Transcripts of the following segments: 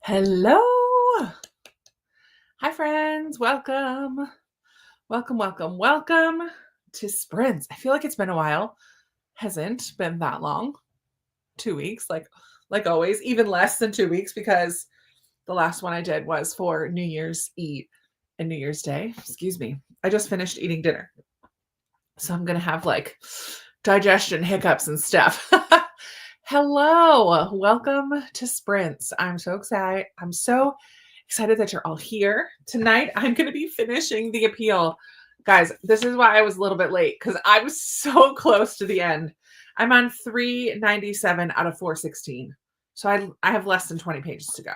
Hello. Hi, friends. Welcome. Welcome to Sprints. I feel like it's been a while. Hasn't been that long. 2 weeks, like always, even less than 2 weeks because the last one I did was for New Year's Eve and New Year's Day. Excuse me. I just finished eating dinner. So I'm going to have like digestion hiccups and stuff. Hello. Welcome to Sprints. I'm so excited. I'm so excited that you're all here. Tonight, I'm going to be finishing The Appeal. Guys, this is why I was a little bit late because I was so close to the end. I'm on 397 out of 416. So I have less than 20 pages to go.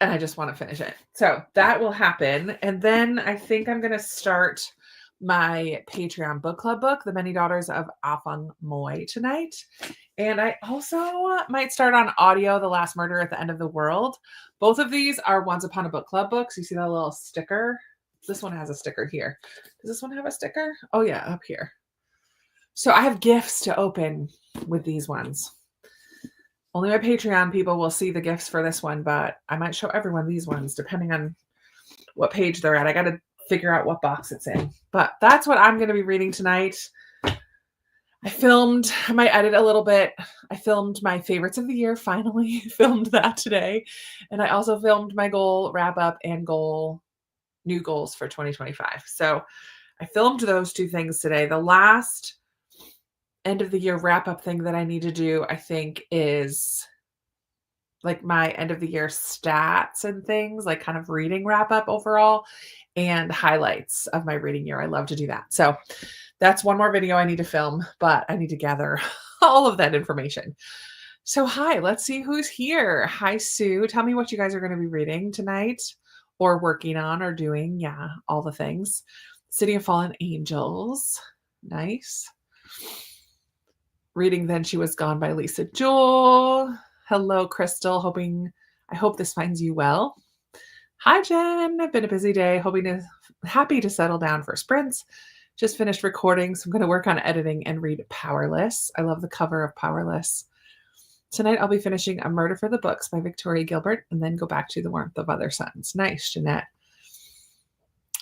And I just want to finish it. So that will happen. And then I think I'm going to start my Patreon book club book, The Many Daughters of Afang Moy, tonight. And I also might start on audio, The Last Murder at the End of the World. Both of these are Once Upon a Book Club books. You see that little sticker? This one has a sticker here. Does this one have a sticker? Oh yeah, up here. So I have gifts to open with these ones. Only my Patreon people will see the gifts for this one, but I might show everyone these ones depending on what page they're at. I got to figure out what box it's in. But that's what I'm going to be reading tonight. I might edit a little bit. I filmed my favorites of the year, finally filmed that today. And I also filmed my goal wrap up and new goals for 2025. So I filmed those two things today. The last end of the year wrap up thing that I need to do, I think, is like my end of the year stats and things, like kind of reading wrap up overall and highlights of my reading year. I love to do that. So that's one more video I need to film, but I need to gather all of that information. So hi, let's see who's here. Hi, Sue. Tell me what you guys are going to be reading tonight or working on or doing. Yeah, all the things. City of Fallen Angels. Nice. Reading Then She Was Gone by Lisa Joel. Hello, Crystal. I hope this finds you well. Hi, Jen. Been a busy day. Happy to settle down for sprints. Just finished recording, so I'm going to work on editing and read Powerless. I love the cover of Powerless. Tonight, I'll be finishing A Murder for the Books by Victoria Gilbert and then go back to The Warmth of Other Suns. Nice, Jeanette.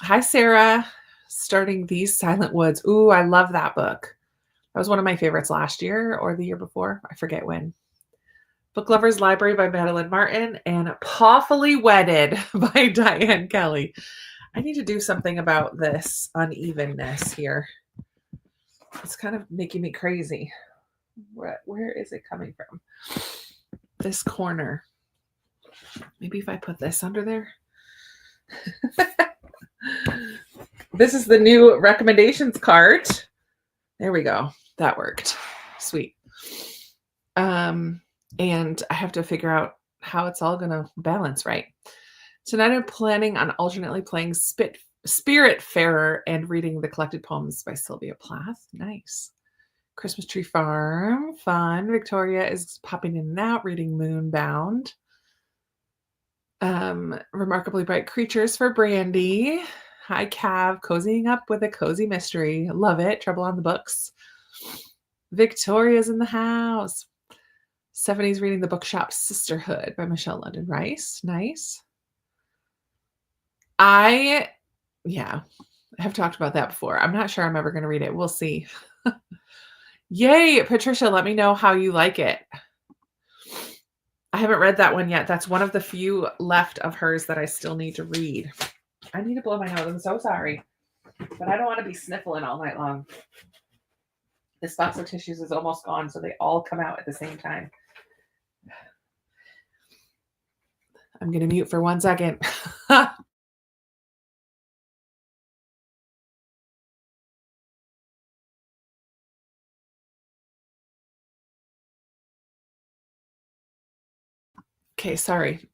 Hi, Sarah. Starting These Silent Woods. Ooh, I love that book. That was one of my favorites last year or the year before. I forget when. Book Lover's Library by Madeline Martin and Pawfully Wedded by Diane Kelly. I need to do something about this unevenness here. It's kind of making me crazy. Where is it coming from? This corner. Maybe if I put this under there. This is the new recommendations card. There we go. That worked. Sweet. And I have to figure out how it's all going to balance right. Tonight I'm planning on alternately playing Spiritfarer and reading the collected poems by Sylvia Plath. Nice. Christmas Tree Farm. Fun. Victoria is popping in and out, reading Moonbound. Remarkably Bright Creatures for Brandy. Hi, Cav. Cozying up with a cozy mystery. Love it. Trouble on the Books. Victoria's in the house. Stephanie's reading The Bookshop Sisterhood by Michelle London Rice. Nice. I have talked about that before. I'm not sure I'm ever going to read it. We'll see. Yay, Patricia, let me know how you like it. I haven't read that one yet. That's one of the few left of hers that I still need to read. I need to blow my nose. I'm so sorry. But I don't want to be sniffling all night long. This box of tissues is almost gone, so they all come out at the same time. I'm going to mute for 1 second. Okay, sorry.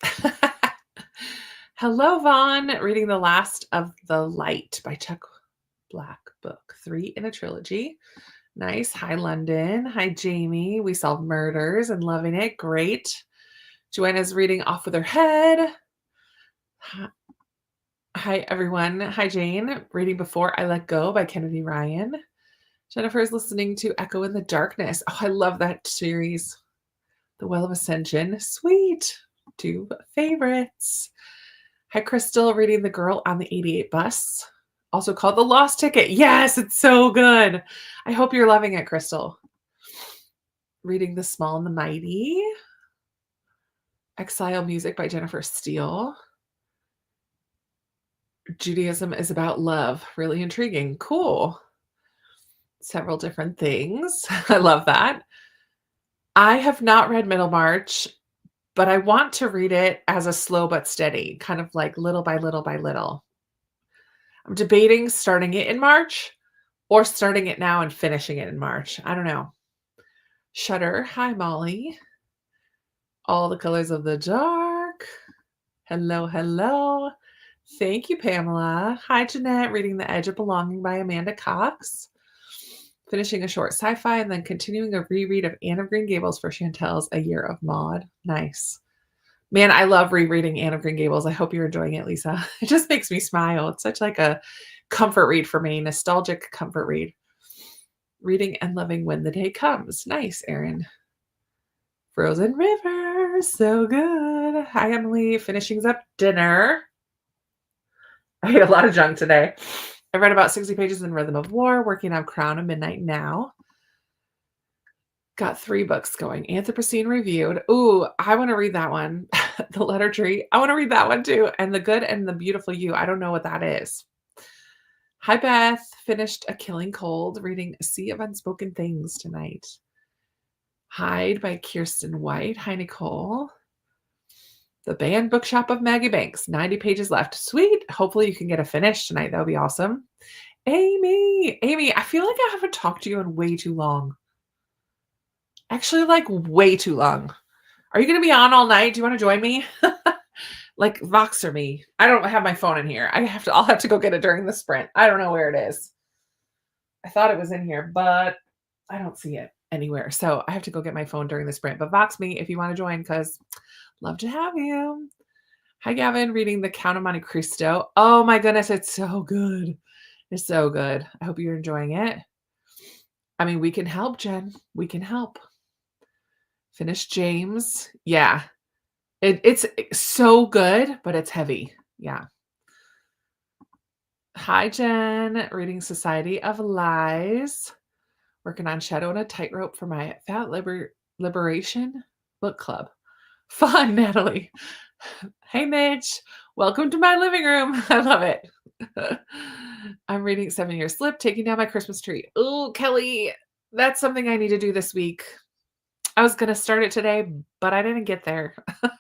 Hello, Vaughn. Reading The Last of the Light by Chuck Black. Book 3 in a trilogy. Nice. Hi, London. Hi, Jamie. We solve murders and loving it. Great. Joanna's reading Off with Her Head. Hi, everyone. Hi, Jane. Reading Before I Let Go by Kennedy Ryan. Jennifer is listening to Echo in the Darkness. Oh, I love that series. The Well of Ascension. Sweet. 2 favorites. Hi, Crystal, reading The Girl on the 88 Bus, also called The Lost Ticket. Yes, it's so good. I hope you're loving it, Crystal. Reading The Small and the Mighty. Exile Music by Jennifer Steele. Judaism is about love. Really intriguing. Cool. Several different things. I love that. I have not read Middlemarch, but I want to read it as a slow but steady, kind of like little by little by little. I'm debating starting it in March or starting it now and finishing it in March. I don't know. Shudder. Hi, Molly. All the Colors of the Dark. Hello, hello. Thank you, Pamela. Hi, Jeanette. Reading The Edge of Belonging by Amanda Cox. Finishing a short sci-fi and then continuing a reread of Anne of Green Gables for Chantel's A Year of Maud. Nice. Man, I love rereading Anne of Green Gables. I hope you're enjoying it, Lisa. It just makes me smile. It's such like a comfort read for me, nostalgic comfort read. Reading and loving When the Day Comes. Nice, Erin. Frozen River, so good. Hi, Emily. Finishing up dinner. I ate a lot of junk today. I read about 60 pages in Rhythm of War, working on Crown of Midnight now. Got 3 books going. Anthropocene Reviewed. Ooh, I want to read that one. The Letter Tree. I want to read that one too. And The Good and the Beautiful You. I don't know what that is. Hi, Beth. Finished A Killing Cold, reading A Sea of Unspoken Things tonight. Hide by Kirsten White. Hi, Nicole. The Banned Bookshop of Maggie Banks. 90 pages left. Sweet. Hopefully you can get a finish tonight. That would be awesome. Amy, I feel like I haven't talked to you in way too long. Actually, like way too long. Are you going to be on all night? Do you want to join me? Like Voxer me. I don't have my phone in here. I'll have to go get it during the sprint. I don't know where it is. I thought it was in here, but I don't see it anywhere. So I have to go get my phone during the sprint. But Vox me if you want to join, because love to have you. Hi, Gavin. Reading The Count of Monte Cristo. Oh my goodness, it's so good. It's so good. I hope you're enjoying it. I mean, we can help, Jen. We can help. Finish James. Yeah. It's so good, but it's heavy. Yeah. Hi, Jen. Reading Society of Lies. Working on Shadow and a Tightrope for my Fat Liberation book club. Fun, Natalie. Hey, Mitch. Welcome to my living room. I love it. I'm reading 7 Year Slip, taking down my Christmas tree. Oh, Kelly, that's something I need to do this week. I was going to start it today, but I didn't get there.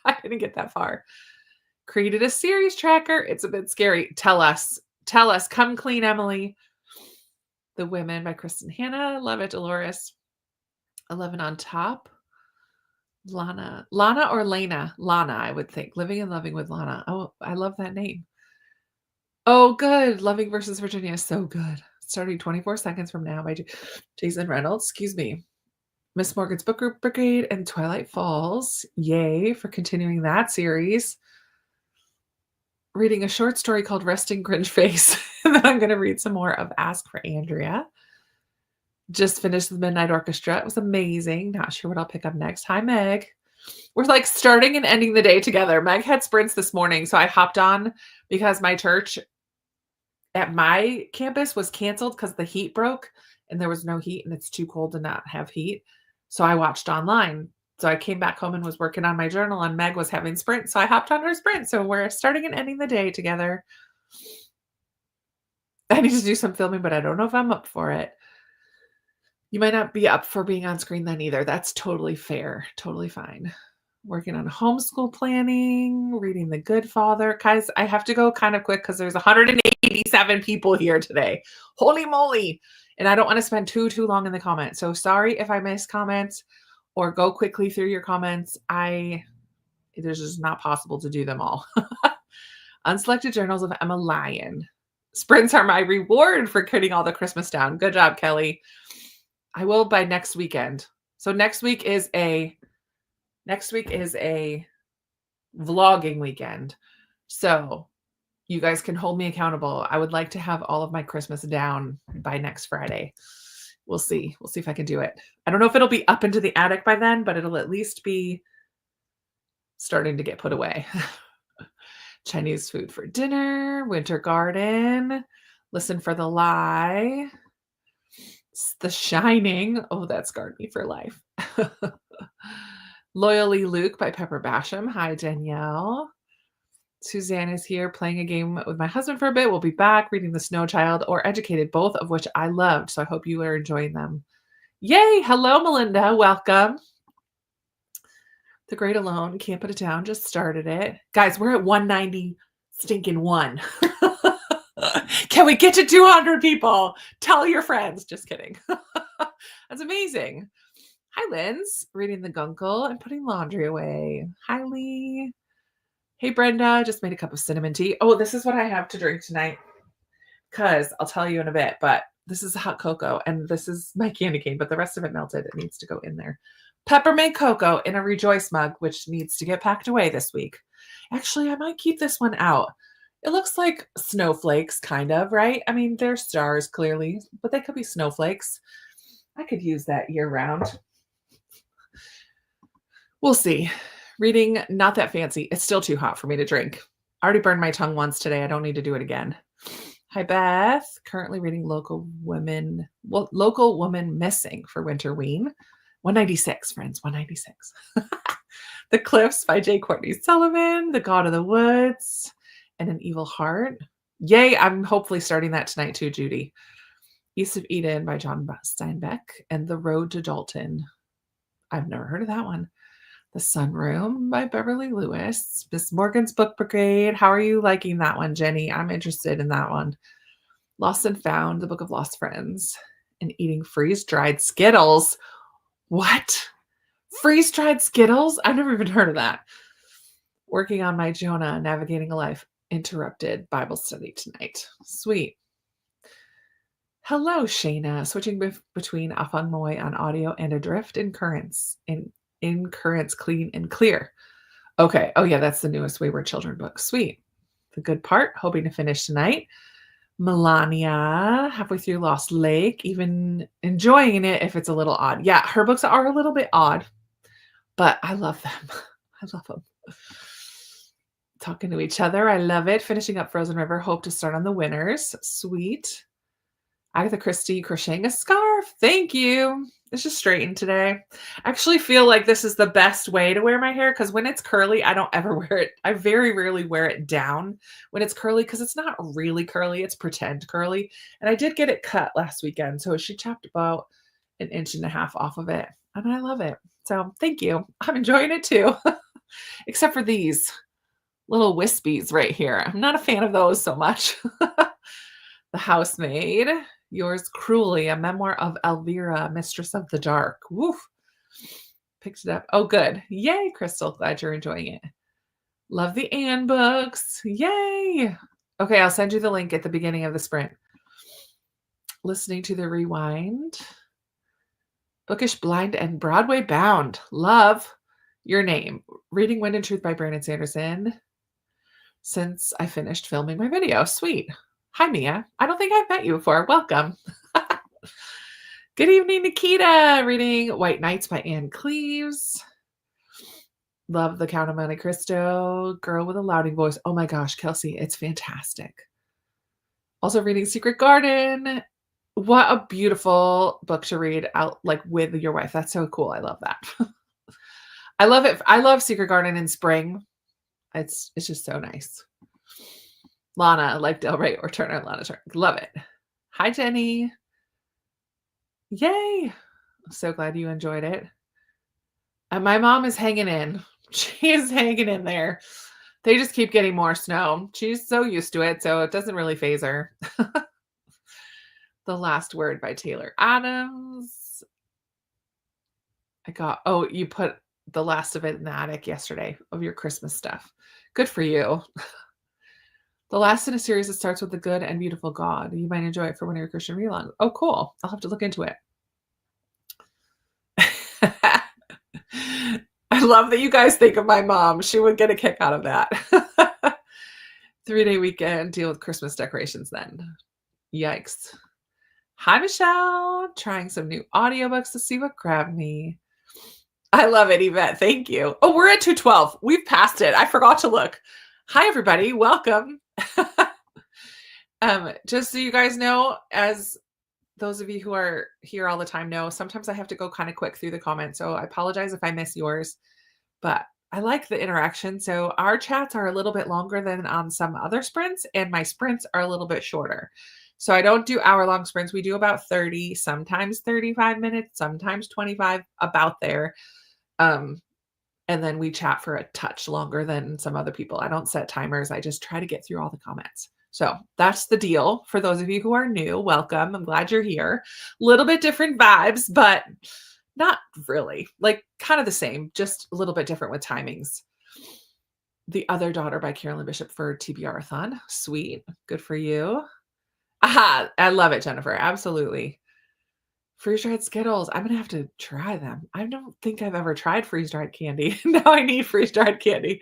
I didn't get that far. Created a series tracker. It's a bit scary. Tell us. Come clean, Emily. The Women by Kristen Hanna. Love it, Dolores. 11 on Top. Lana or Lana? Lana, I would think. Living and Loving with Lana. Oh, I love that name. Oh, good. Loving versus Virginia is so good. Starting 24 seconds from now by Jason Reynolds. Excuse me. Miss Morgan's Book Brigade and Twilight Falls. Yay for continuing that series. Reading a short story called Resting Grinch Face. And then I'm going to read some more of Ask for Andrea. Just finished The Midnight Orchestra. It was amazing. Not sure what I'll pick up next. Hi, Meg. We're like starting and ending the day together. Meg had sprints this morning, so I hopped on because my church at my campus was canceled because the heat broke and there was no heat and it's too cold to not have heat. So I watched online. So I came back home and was working on my journal and Meg was having sprint. So I hopped on her sprint. So we're starting and ending the day together. I need to do some filming, but I don't know if I'm up for it. You might not be up for being on screen then either. That's totally fair. Totally fine. Working on homeschool planning, reading The Good Father. Guys, I have to go kind of quick because there's 187 people here today. Holy moly. And I don't want to spend too long in the comments. So sorry if I miss comments or go quickly through your comments. It's just not possible to do them all. Unselected Journals of Emma Lyon. Sprints are my reward for cutting all the Christmas down. Good job, Kelly. I will by next weekend. So next week is a vlogging weekend. So you guys can hold me accountable. I would like to have all of my Christmas down by next Friday. We'll see. We'll see if I can do it. I don't know if it'll be up into the attic by then, but it'll at least be starting to get put away. Chinese food for dinner, winter garden, listen for the lie, The Shining. Oh, that scarred me for life. Loyally Luke by Pepper Basham. Hi, Danielle. Suzanne is here playing a game with my husband for a bit. We'll be back reading The Snow Child or Educated, both of which I loved. So I hope you are enjoying them. Yay. Hello, Melinda. Welcome. The Great Alone. Can't put it down. Just started it. Guys, we're at 190 stinking one. Can we get to 200 people? Tell your friends. Just kidding. That's amazing. Hi, Linz. Reading the Guncle and putting laundry away. Hi, Lee. Hey, Brenda. Just made a cup of cinnamon tea. Oh, this is what I have to drink tonight. Because I'll tell you in a bit, but this is hot cocoa and this is my candy cane, but the rest of it melted. It needs to go in there. Peppermint cocoa in a Rejoice mug, which needs to get packed away this week. Actually, I might keep this one out. It looks like snowflakes, kind of, right? I mean, they're stars, clearly, but they could be snowflakes. I could use that year-round. We'll see. Reading, not that fancy. It's still too hot for me to drink. I already burned my tongue once today. I don't need to do it again. Hi, Beth. Currently reading Local Woman Missing for Winterween. 196, friends, 196. The Cliffs by J. Courtney Sullivan, The God of the Woods, and An Evil Heart. Yay, I'm hopefully starting that tonight too, Judy. East of Eden by John Steinbeck, and The Road to Dalton. I've never heard of that one. The Sunroom by Beverly Lewis. Miss Morgan's Book Brigade. How are you liking that one, Jenny? I'm interested in that one. Lost and Found, The Book of Lost Friends, and Eating Freeze-Dried Skittles. What? Freeze-dried Skittles? I've never even heard of that. Working on my Jonah, Navigating a Life Interrupted Bible Study tonight. Sweet. Hello, Shayna. Switching between A Fun Moy on audio and Adrift in Currents. In Currents Clean and Clear. Okay. Oh, yeah, that's the newest Wayward Children book. Sweet. The Good Part. Hoping to finish tonight. Melania, halfway through Lost Lake, even enjoying it if it's a little odd. Yeah, her books are a little bit odd, but I love them. I love them. Talking to each other. I love it. Finishing up Frozen River. Hope to start on the winners. Sweet. Agatha Christie crocheting a scarf. Thank you. It's just straightened today. I actually feel like this is the best way to wear my hair because when it's curly, I don't ever wear it. I very rarely wear it down when it's curly because it's not really curly. It's pretend curly. And I did get it cut last weekend. So she chopped about 1.5 inches off of it. And I love it. So thank you. I'm enjoying it too. Except for these little wispies right here. I'm not a fan of those so much. The Housemaid. Yours Cruelly, a memoir of Elvira, Mistress of the Dark. Woof. Picked it up. Oh, good. Yay, Crystal. Glad you're enjoying it. Love the Anne books. Yay. Okay, I'll send you the link at the beginning of the sprint. Listening to the Rewind. Bookish Blind and Broadway Bound. Love Your Name. Reading Wind and Truth by Brandon Sanderson. Since I finished filming my video. Sweet. Hi, Mia. I don't think I've met you before. Welcome. Good evening, Nikita. Reading White Nights by Anne Cleves. Love The Count of Monte Cristo. Girl with a Louding Voice. Oh my gosh, Kelsey, it's fantastic. Also reading Secret Garden. What a beautiful book to read out like with your wife. That's so cool. I love that. I love it. I love Secret Garden in spring. It's just so nice. Lana, like Del Rey or Turner, Lana Turner. Love it. Hi, Jenny. Yay. I'm so glad you enjoyed it. And my mom is hanging in. She is hanging in there. They just keep getting more snow. She's so used to it, so it doesn't really faze her. The Last Word by Taylor Adams. You put the last of it in the attic yesterday of your Christmas stuff. Good for you. The last in a series that starts with the good and beautiful God. You might enjoy it for one of your Christian read-alongs. Oh, cool. I'll have to look into it. I love that you guys think of my mom. She would get a kick out of that. 3-day weekend. Deal with Christmas decorations then. Yikes. Hi, Michelle. Trying some new audiobooks to see what grabbed me. I love it, Yvette. Thank you. Oh, we're at 212. We've passed it. I forgot to look. Hi, everybody. Welcome. Just so you guys know, as those of you who are here all the time know, sometimes I have to go kind of quick through the comments. So I apologize if I miss yours, but I like the interaction. So our chats are a little bit longer than on some other sprints, and my sprints are a little bit shorter. So I don't do hour-long sprints. We do about 30, sometimes 35 minutes, sometimes 25, about there. And then we chat for a touch longer than some other people. I don't set timers. I just try to get through all the comments. So that's the deal. For those of you who are new, welcome. I'm glad you're here. Little bit different vibes, but not really. Like kind of the same, just a little bit different with timings. The Other Daughter by Carolyn Bishop for TBR-a-thon. Sweet. Good for you. Aha, I love it, Jennifer. Absolutely. Freeze-dried Skittles. I'm gonna have to try them. I don't think I've ever tried freeze-dried candy. Now I need freeze-dried candy.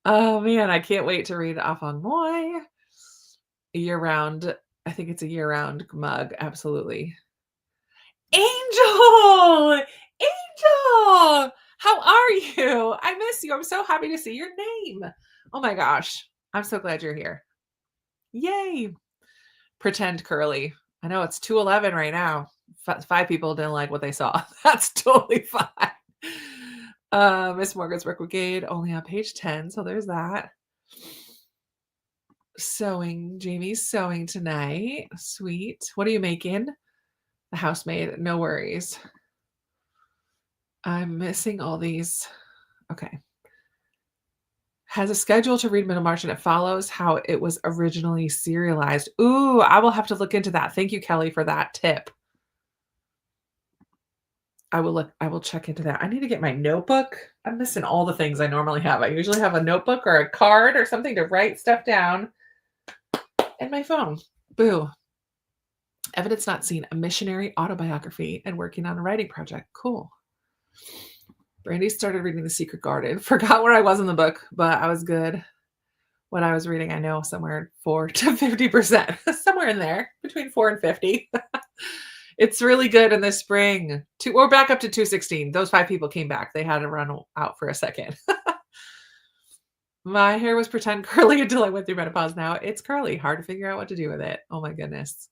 Oh man, I can't wait to read Afang Moy. Year-round. I think it's a year-round mug. Absolutely. Angel! Angel! How are you? I miss you. I'm so happy to see your name. Oh my gosh. I'm so glad you're here. Yay. Pretend curly. I know it's 2:11 right now. 5 people didn't like what they saw. That's totally fine. Miss Morgan's Brick Brigade only on page 10, so there's that. Sewing. Jamie's sewing tonight. Sweet. What are you making? The housemaid. No worries. I'm missing all these. Okay. Has a schedule to read Middlemarch, and it follows how it was originally serialized. Ooh, I will have to look into that. Thank you, Kelly, for that tip. I will check into that. I need to get my notebook. I'm missing all the things I normally have. I usually have a notebook or a card or something to write stuff down, and my phone. Boo. Evidence not seen, a missionary autobiography and working on a writing project. Cool. Brandy started reading The Secret Garden. Forgot where I was in the book, but I was good. What I was reading, I know somewhere 4 to 50%, somewhere in there, between 4 and 50. It's really good in the spring. We're back up to 216. Those 5 people came back. They had to run out for a second. My hair was pretend curly until I went through menopause. Now it's curly. Hard to figure out what to do with it. Oh my goodness.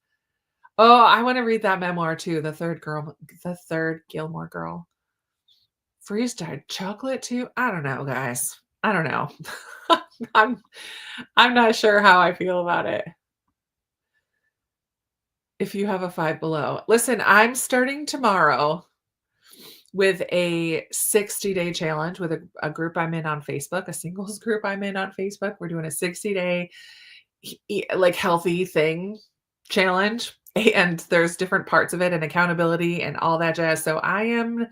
Oh, I want to read that memoir too. The third Gilmore Girl. Freeze-dried chocolate too. I don't know, guys. I don't know. I'm not sure how I feel about it. If you have a 5 below. Listen, I'm starting tomorrow with a 60-day challenge with a group I'm in on Facebook, a singles group I'm in on Facebook. We're doing a 60-day like healthy thing challenge, and there's different parts of it and accountability and all that jazz. So I am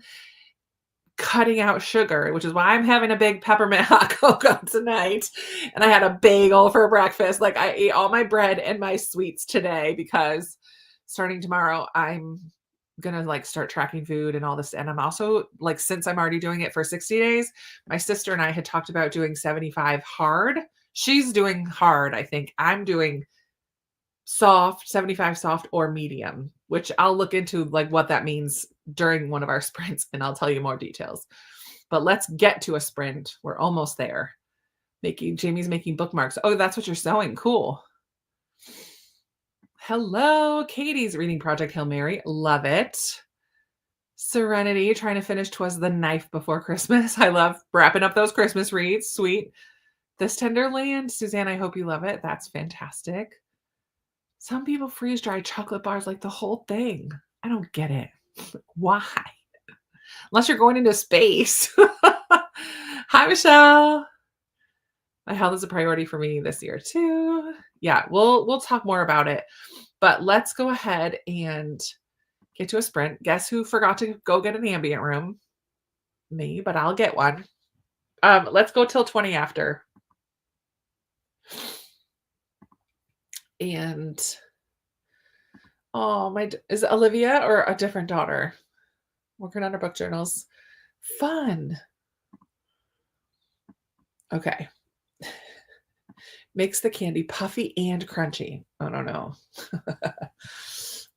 cutting out sugar, which is why I'm having a big peppermint hot cocoa tonight. And I had a bagel for breakfast. Like I ate all my bread and my sweets today because starting tomorrow, I'm gonna like start tracking food and all this. And I'm also like, since I'm already doing it for 60 days, my sister and I had talked about doing 75 hard. She's doing hard, I think. I'm doing soft, 75 soft or medium, which I'll look into like what that means during one of our sprints, and I'll tell you more details. But let's get to a sprint. We're almost there. Jamie's making bookmarks. Oh, that's what you're sewing. Cool. Hello, Katie's reading Project Hail Mary. Love it. Serenity, trying to finish 'Twas the Knife Before Christmas. I love wrapping up those Christmas reads. Sweet. This Tender Land. Suzanne, I hope you love it. That's fantastic. Some people freeze dry chocolate bars like the whole thing. I don't get it. Why? Unless you're going into space. Hi, Michelle. My health is a priority for me this year too. Yeah, we'll talk more about it. But let's go ahead and get to a sprint. Guess who forgot to go get an ambient room? Me, but I'll get one. Let's go till 20 after. And oh, is it Olivia or a different daughter? Working on her book journals. Fun. Okay. Makes the candy puffy and crunchy. I don't know.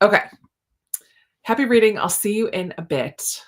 Okay. Happy reading. I'll see you in a bit.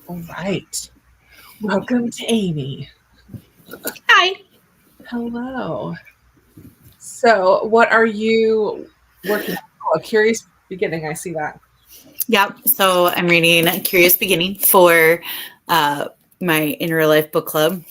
All right. Welcome to Amy. Hi. Hello. So, what are you working on? Oh, A Curious Beginning. I see that. Yep. So I'm reading A Curious Beginning for my In Real Life book club,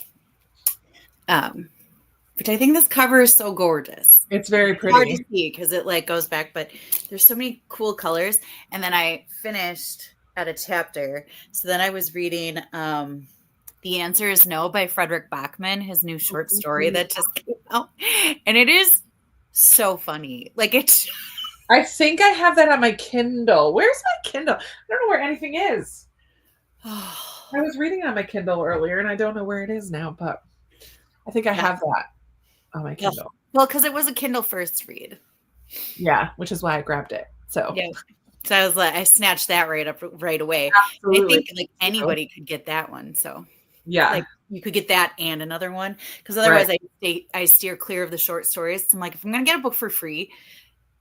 which I think this cover is so gorgeous. It's very It's hard to pretty. see because it like goes back, but there's so many cool colors. And then I finished at a chapter. So then I was reading The Answer is No by Frederick Bachman, his new short story that just came out. And it is so funny. Like it's I think I have that on my Kindle. Where's my Kindle? I don't know where anything is. I was reading it on my Kindle earlier and I don't know where it is now, but I think I have that on my Kindle. well, because it was a Kindle first read. Yeah, which is why I grabbed it. So, Yeah. So I was like, I snatched that right away. absolutely. I think like anybody could get that one. So Yeah. like you could get that and another one because otherwise I steer clear of the short stories. So I'm like, if I'm gonna get a book for free,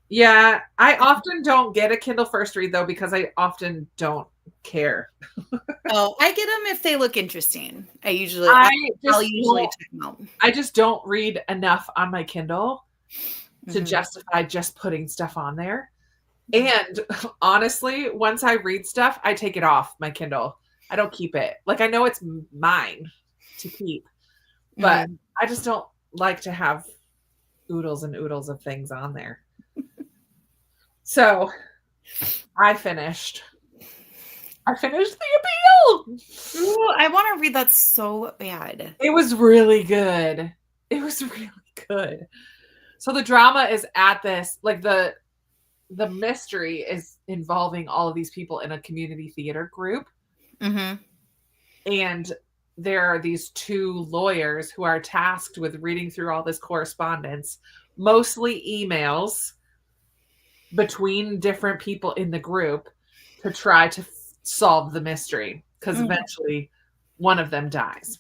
Yeah, I often don't get a Kindle first read though because I often don't care. oh, I get them if they look interesting. I'll usually check them out. I just don't read enough on my Kindle to Mhm. justify just putting stuff on there. And honestly, once I read stuff, I take it off my Kindle. I don't keep it. Like I know it's mine to keep, but I just don't like to have oodles and oodles of things on there. So I finished The Appeal. Ooh, I want to read that so bad. It was really good. It was really good. So the drama is at this, like the mystery is involving all of these people in a community theater group. Mm-hmm. And there are these two lawyers who are tasked with reading through all this correspondence, mostly emails between different people in the group to try to solve the mystery because eventually one of them dies.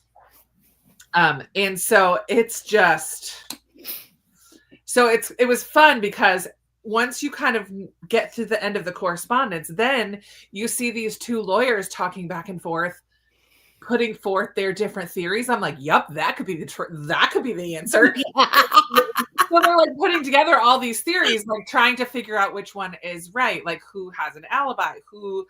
And so it's just it was fun because once you kind of get to the end of the correspondence, then you see these two lawyers talking back and forth, putting forth their different theories. I'm like, "Yup, that could be the answer." So they're like putting together all these theories, like trying to figure out which one is right, like who has an alibi, who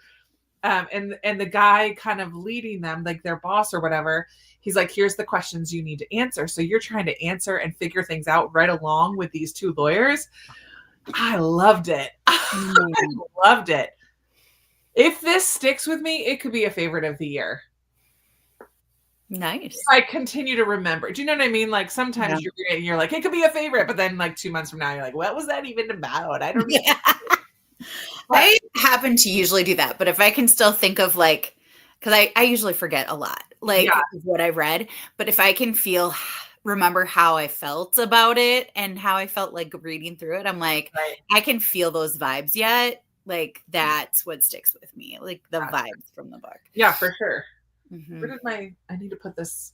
and the guy kind of leading them, like their boss or whatever, he's like, here's the questions you need to answer. So you're trying to answer and figure things out right along with these two lawyers. I loved it. I loved it. If this sticks with me, it could be a favorite of the year. Nice. If I continue to remember. Do you know what I mean? Like sometimes you're like, it could be a favorite, but then like 2 months from now, you're like, what was that even about? I don't know. I happen to usually do that, but if I can still think of like, because I usually forget a lot, like what I read, but if I can remember how I felt about it and how I felt like reading through it, I'm like, I can feel those vibes yet. Like that's what sticks with me, like the vibes from the book. Yeah, for sure. Where did I need to put this?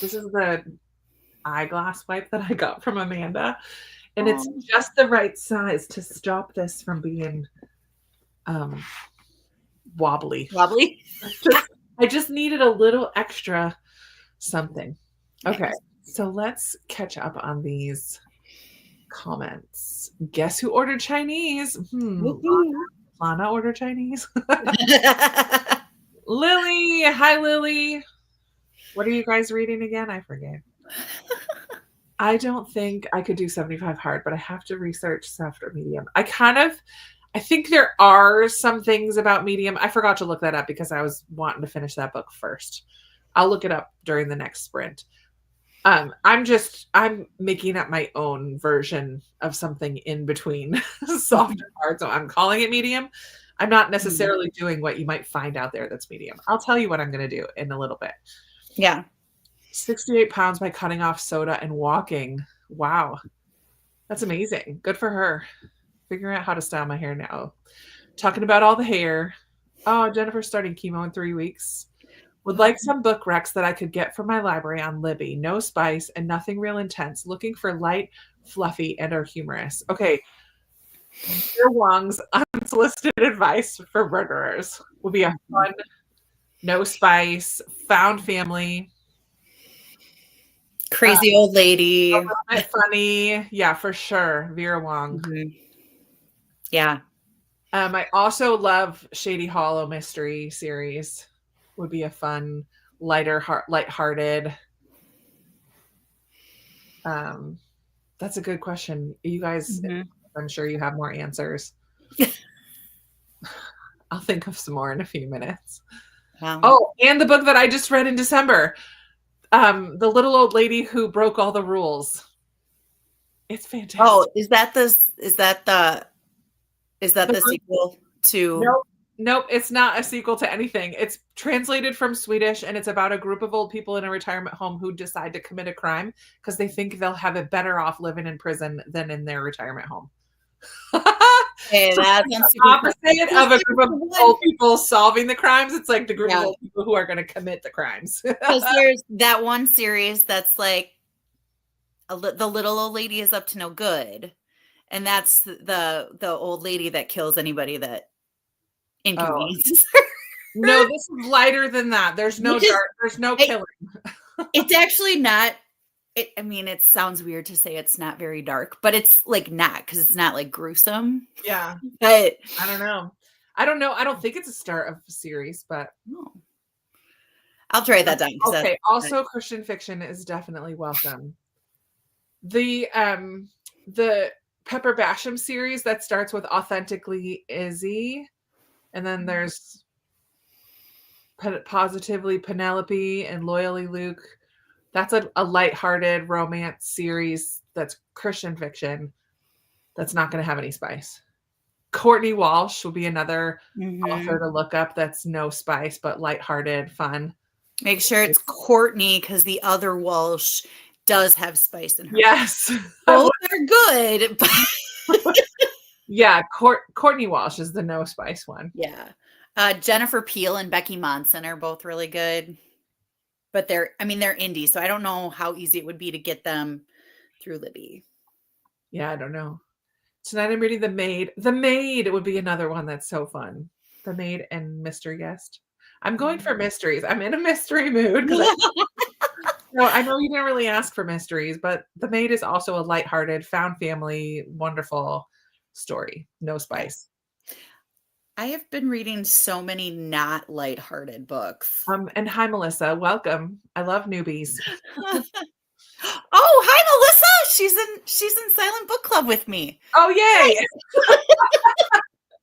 This is the eyeglass wipe that I got from Amanda. And it's just the right size to stop this from being wobbly. I just needed a little extra something. Okay, so let's catch up on these comments. Guess who ordered Chinese? Lana ordered Chinese. Lily. Hi, Lily. What are you guys reading again? I forget. I don't think I could do 75 hard, but I have to research soft or medium. I think there are some things about medium. I forgot to look that up because I was wanting to finish that book first. I'll look it up during the next sprint. I'm making up my own version of something in between soft and hard. So I'm calling it medium. I'm not necessarily doing what you might find out there that's medium. I'll tell you what I'm going to do in a little bit. Yeah. 68 pounds by cutting off soda and walking. Wow. That's amazing. Good for her. Figuring out how to style my hair now. Talking about all the hair. Oh, Jennifer's starting chemo in 3 weeks. Would like some book recs that I could get from my library on Libby. No spice and nothing real intense. Looking for light, fluffy, and are humorous. Okay. Dear Wong's unsolicited advice for murderers would be a fun No Spice, Found Family, Crazy Old Lady. a little bit funny. Yeah, for sure. Vera Wong. Mhm. Yeah. I also love Shady Hollow mystery series. Would be a fun, lighthearted. That's a good question. You guys, Mhm. I'm sure you have more answers. I'll think of some more in a few minutes. Wow. Oh, and the book that I just read in December, The Little Old Lady Who Broke All the Rules. It's fantastic. Oh, is that the The sequel to? Nope, it's not a sequel to anything. It's translated from Swedish, and it's about a group of old people in a retirement home who decide to commit a crime because they think they'll have it better off living in prison than in their retirement home. Hey, So that's the opposite of a group of old people solving the crimes. It's like the group of old people who are going to commit the crimes. Because there's that one series that's like the little old lady is up to no good, and that's the old lady that kills anybody that inconveniences her. No, this is lighter than that. There's no dark. There's no killing. It's actually not. I mean, it sounds weird to say it's not very dark, but it's like not, because it's not like gruesome. Yeah. But I don't know. I don't think it's a start of a series, but I'll try that down. Okay. Also, Christian fiction is definitely welcome. The Pepper Basham series that starts with Authentically Izzy, and then there's Positively Penelope and Loyally Luke. That's a lighthearted romance series that's Christian fiction that's not going to have any spice. Courtney Walsh will be another author to look up that's no spice, but lighthearted, fun. Make sure it's Courtney, because the other Walsh does have spice in her. Yes. Both are good. Yeah, Courtney Walsh is the no spice one. Yeah. Jennifer Peel and Becky Monson are both really good. But they're indie, so I don't know how easy it would be to get them through Libby. Yeah, I don't know. Tonight I'm reading The Maid. The Maid would be another one that's so fun. The Maid and Mystery Guest. I'm going for mysteries. I'm in a mystery mood. No, I know you didn't really ask for mysteries, but The Maid is also a lighthearted, found family, wonderful story. No spice. I have been reading so many not lighthearted books. And hi, Melissa. Welcome. I love newbies. Oh, hi, Melissa. She's in Silent Book Club with me. Oh, yay.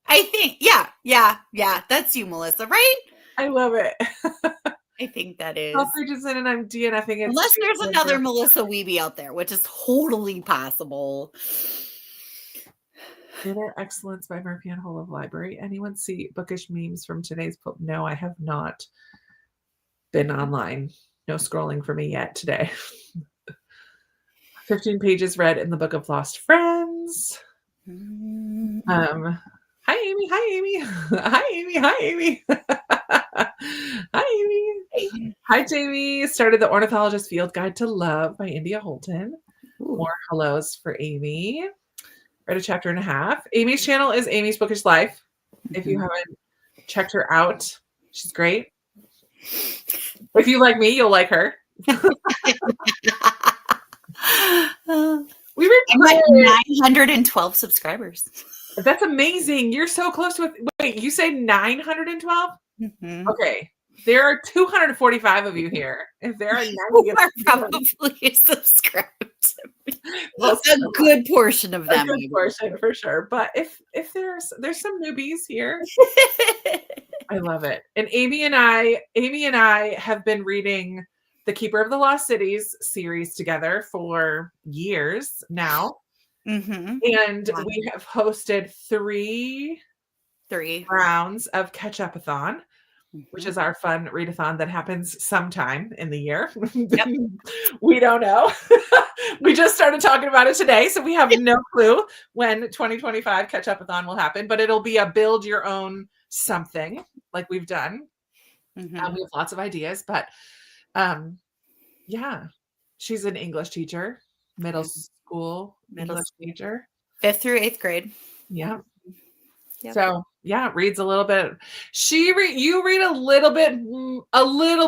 I think, yeah. That's you, Melissa, right? I love it. I think that is. Selfridgeson, and I'm DNFing it. Unless there's another Melissa Weeby out there, which is totally possible. Inner Excellence by Murphy and Whole of Library. Anyone see bookish memes from today's book? No, I have not been online. No scrolling for me yet today. 15 pages read in the Book of Lost Friends. Hi, Amy. Hi, Amy. Hi, Amy. Hi, Amy. Hi, Amy. Hi, Jamie. Started the Ornithologist Field Guide to Love by India Holton. More hellos for Amy. Read a chapter and a half. Amy's channel is Amy's Bookish Life. If you haven't checked her out, she's great. If you like me, you'll like her. We I'm at 912 subscribers. That's amazing. You're so close with. Wait, you say 912? Mm-hmm. Okay. There are 245 of you here. If there are 90 are probably subscribed to me. Well, a good portion of them. A good portion for sure. But if there's some newbies here. I love it. And Amy and I have been reading the Keeper of the Lost Cities series together for years now. Mm-hmm. And we have hosted three rounds of Catch-Up-a-thon, which is our fun readathon that happens sometime in the year. Yep. We don't know. We just started talking about it today, so we have no clue when 2025 Catch-Up-a-thon will happen, but it'll be a build your own something like we've done. Mm-hmm. We have lots of ideas, but yeah, she's an English teacher, middle school English teacher. 5th through 8th grade. Yeah. Yep. So yeah, reads a little bit. You read a little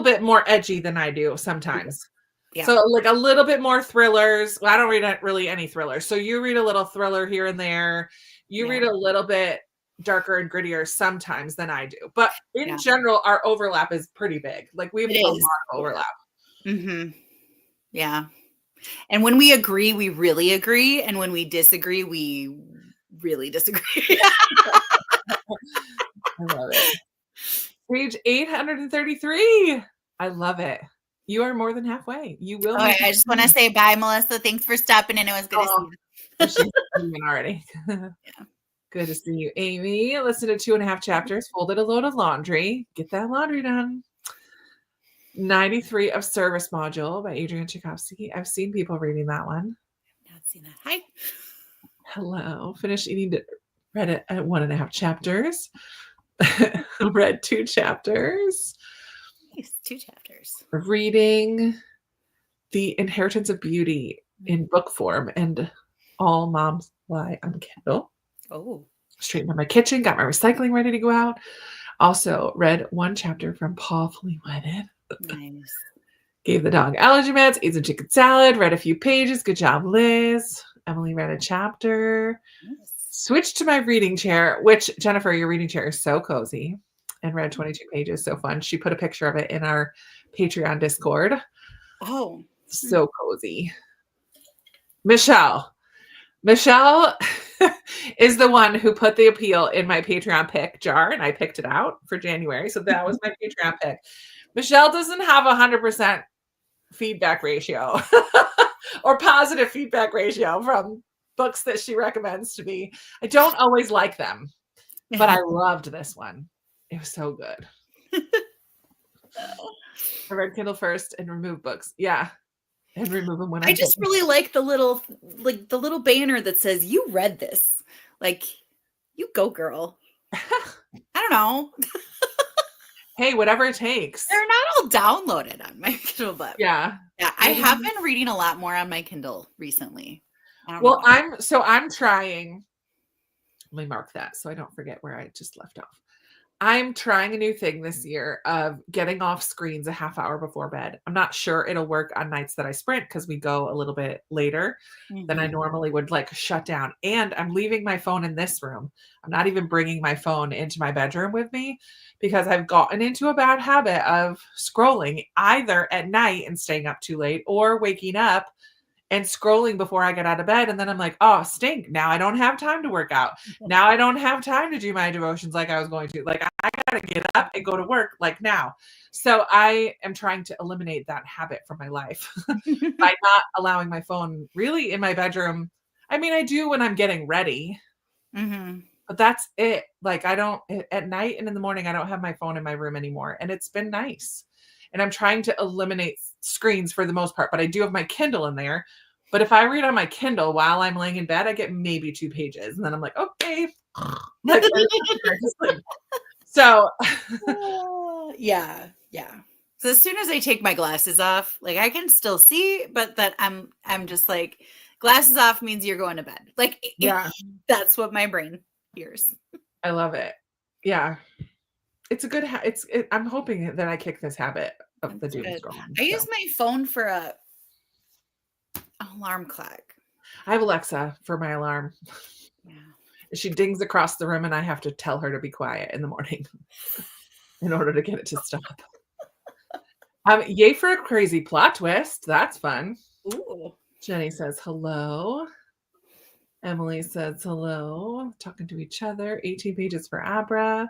bit more edgy than I do sometimes. Yeah. So like a little bit more thrillers. Well, I don't read really any thrillers. So you read a little thriller here and there. You read a little bit darker and grittier sometimes than I do. But in general, our overlap is pretty big. Like we have a lot of overlap. Mm-hmm. Yeah. And when we agree, we really agree. And when we disagree, we really disagree. I love it. Page 833. I love it. You are more than halfway. You will. Okay, I just want to say bye, Melissa. Thanks for stopping in. It was good to see you. She's already. Good to see you, Amy. Listen to 2.5 chapters, folded a load of laundry. Get that laundry done. 93 of Service Module by Adrian Tchaikovsky. I've seen people reading that one. I've not seen that. Hi. Hello. Finished eating. Read it at 1.5 chapters. Read 2 chapters. Nice. 2 chapters. Reading The Inheritance of Beauty in book form and All Moms Lie on Kindle. Oh. Straightened up my kitchen, got my recycling ready to go out. Also read 1 chapter from Paul Fully Wedded. Nice. Gave the dog allergy meds, ate some chicken salad, read a few pages. Good job, Liz. Emily read a chapter. Nice. Switched to my reading chair, which, Jennifer, your reading chair is so cozy, and read 22 pages. So fun. She put a picture of it in our Patreon Discord. Oh. So cozy. Michelle is the one who put the appeal in my Patreon pick jar, and I picked it out for January. So that was my Patreon pick. Michelle doesn't have 100% feedback ratio or positive feedback ratio from books that she recommends to me. I don't always like them, but I loved this one. It was so good. I read Kindle first and removed books. Yeah. And remove them when I just really like the little banner that says you read this. Like, you go, girl. I don't know. Hey, whatever it takes. They're not all downloaded on my Kindle, but yeah, I have been reading a lot more on my Kindle recently. Well, I'm trying. Let me mark that so I don't forget where I just left off. I'm trying a new thing this year of getting off screens a half hour before bed. I'm not sure it'll work on nights that I sprint because we go a little bit later than I normally would, like shut down. And I'm leaving my phone in this room. I'm not even bringing my phone into my bedroom with me because I've gotten into a bad habit of scrolling either at night and staying up too late or waking up and scrolling before I get out of bed. And then I'm like, oh, stink. Now I don't have time to work out. Now I don't have time to do my devotions like I was going to. Like, I got to get up and go to work like now. So I am trying to eliminate that habit from my life by not allowing my phone really in my bedroom. I mean, I do when I'm getting ready, but that's it. Like, I don't, at night and in the morning, I don't have my phone in my room anymore. And it's been nice. And I'm trying to eliminate screens for the most part, but I do have my Kindle in there. But if I read on my Kindle while I'm laying in bed, I get maybe 2 pages. And then I'm like, okay. Like, so yeah. So as soon as I take my glasses off, like I can still see, but that I'm just like, glasses off means you're going to bed. Like, yeah, that's what my brain hears. I love it. Yeah. It's a good I'm hoping that I kick this habit of the doom scrolling. I use my phone for a alarm clock. I have Alexa for my alarm. Yeah. She dings across the room and I have to tell her to be quiet in the morning in order to get it to stop. Yay for a crazy plot twist. That's fun. Ooh. Jenny says hello. Emily says hello. Talking to each other. 18 pages for Abra.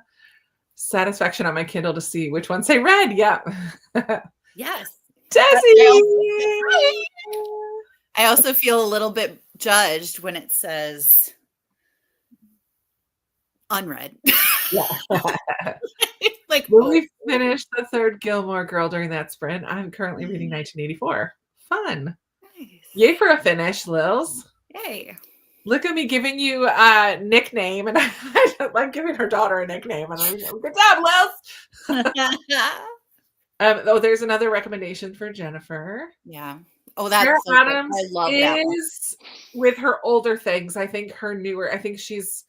Satisfaction on my Kindle to see which ones say red. Yep. Yes. Desi! I also feel a little bit judged when it says unread. Yeah. Like, will we finish the 3rd Gilmore Girl during that sprint? I'm currently reading 1984. Fun. Nice. Yay for a finish, Lils. Yay. Look at me giving you a nickname, and I'm giving her daughter a nickname. And I'm like, good job, Lils. There's another recommendation for Jennifer. Yeah. Oh, that's so Adams. I love that one. With her older things. I think her newer. I think she's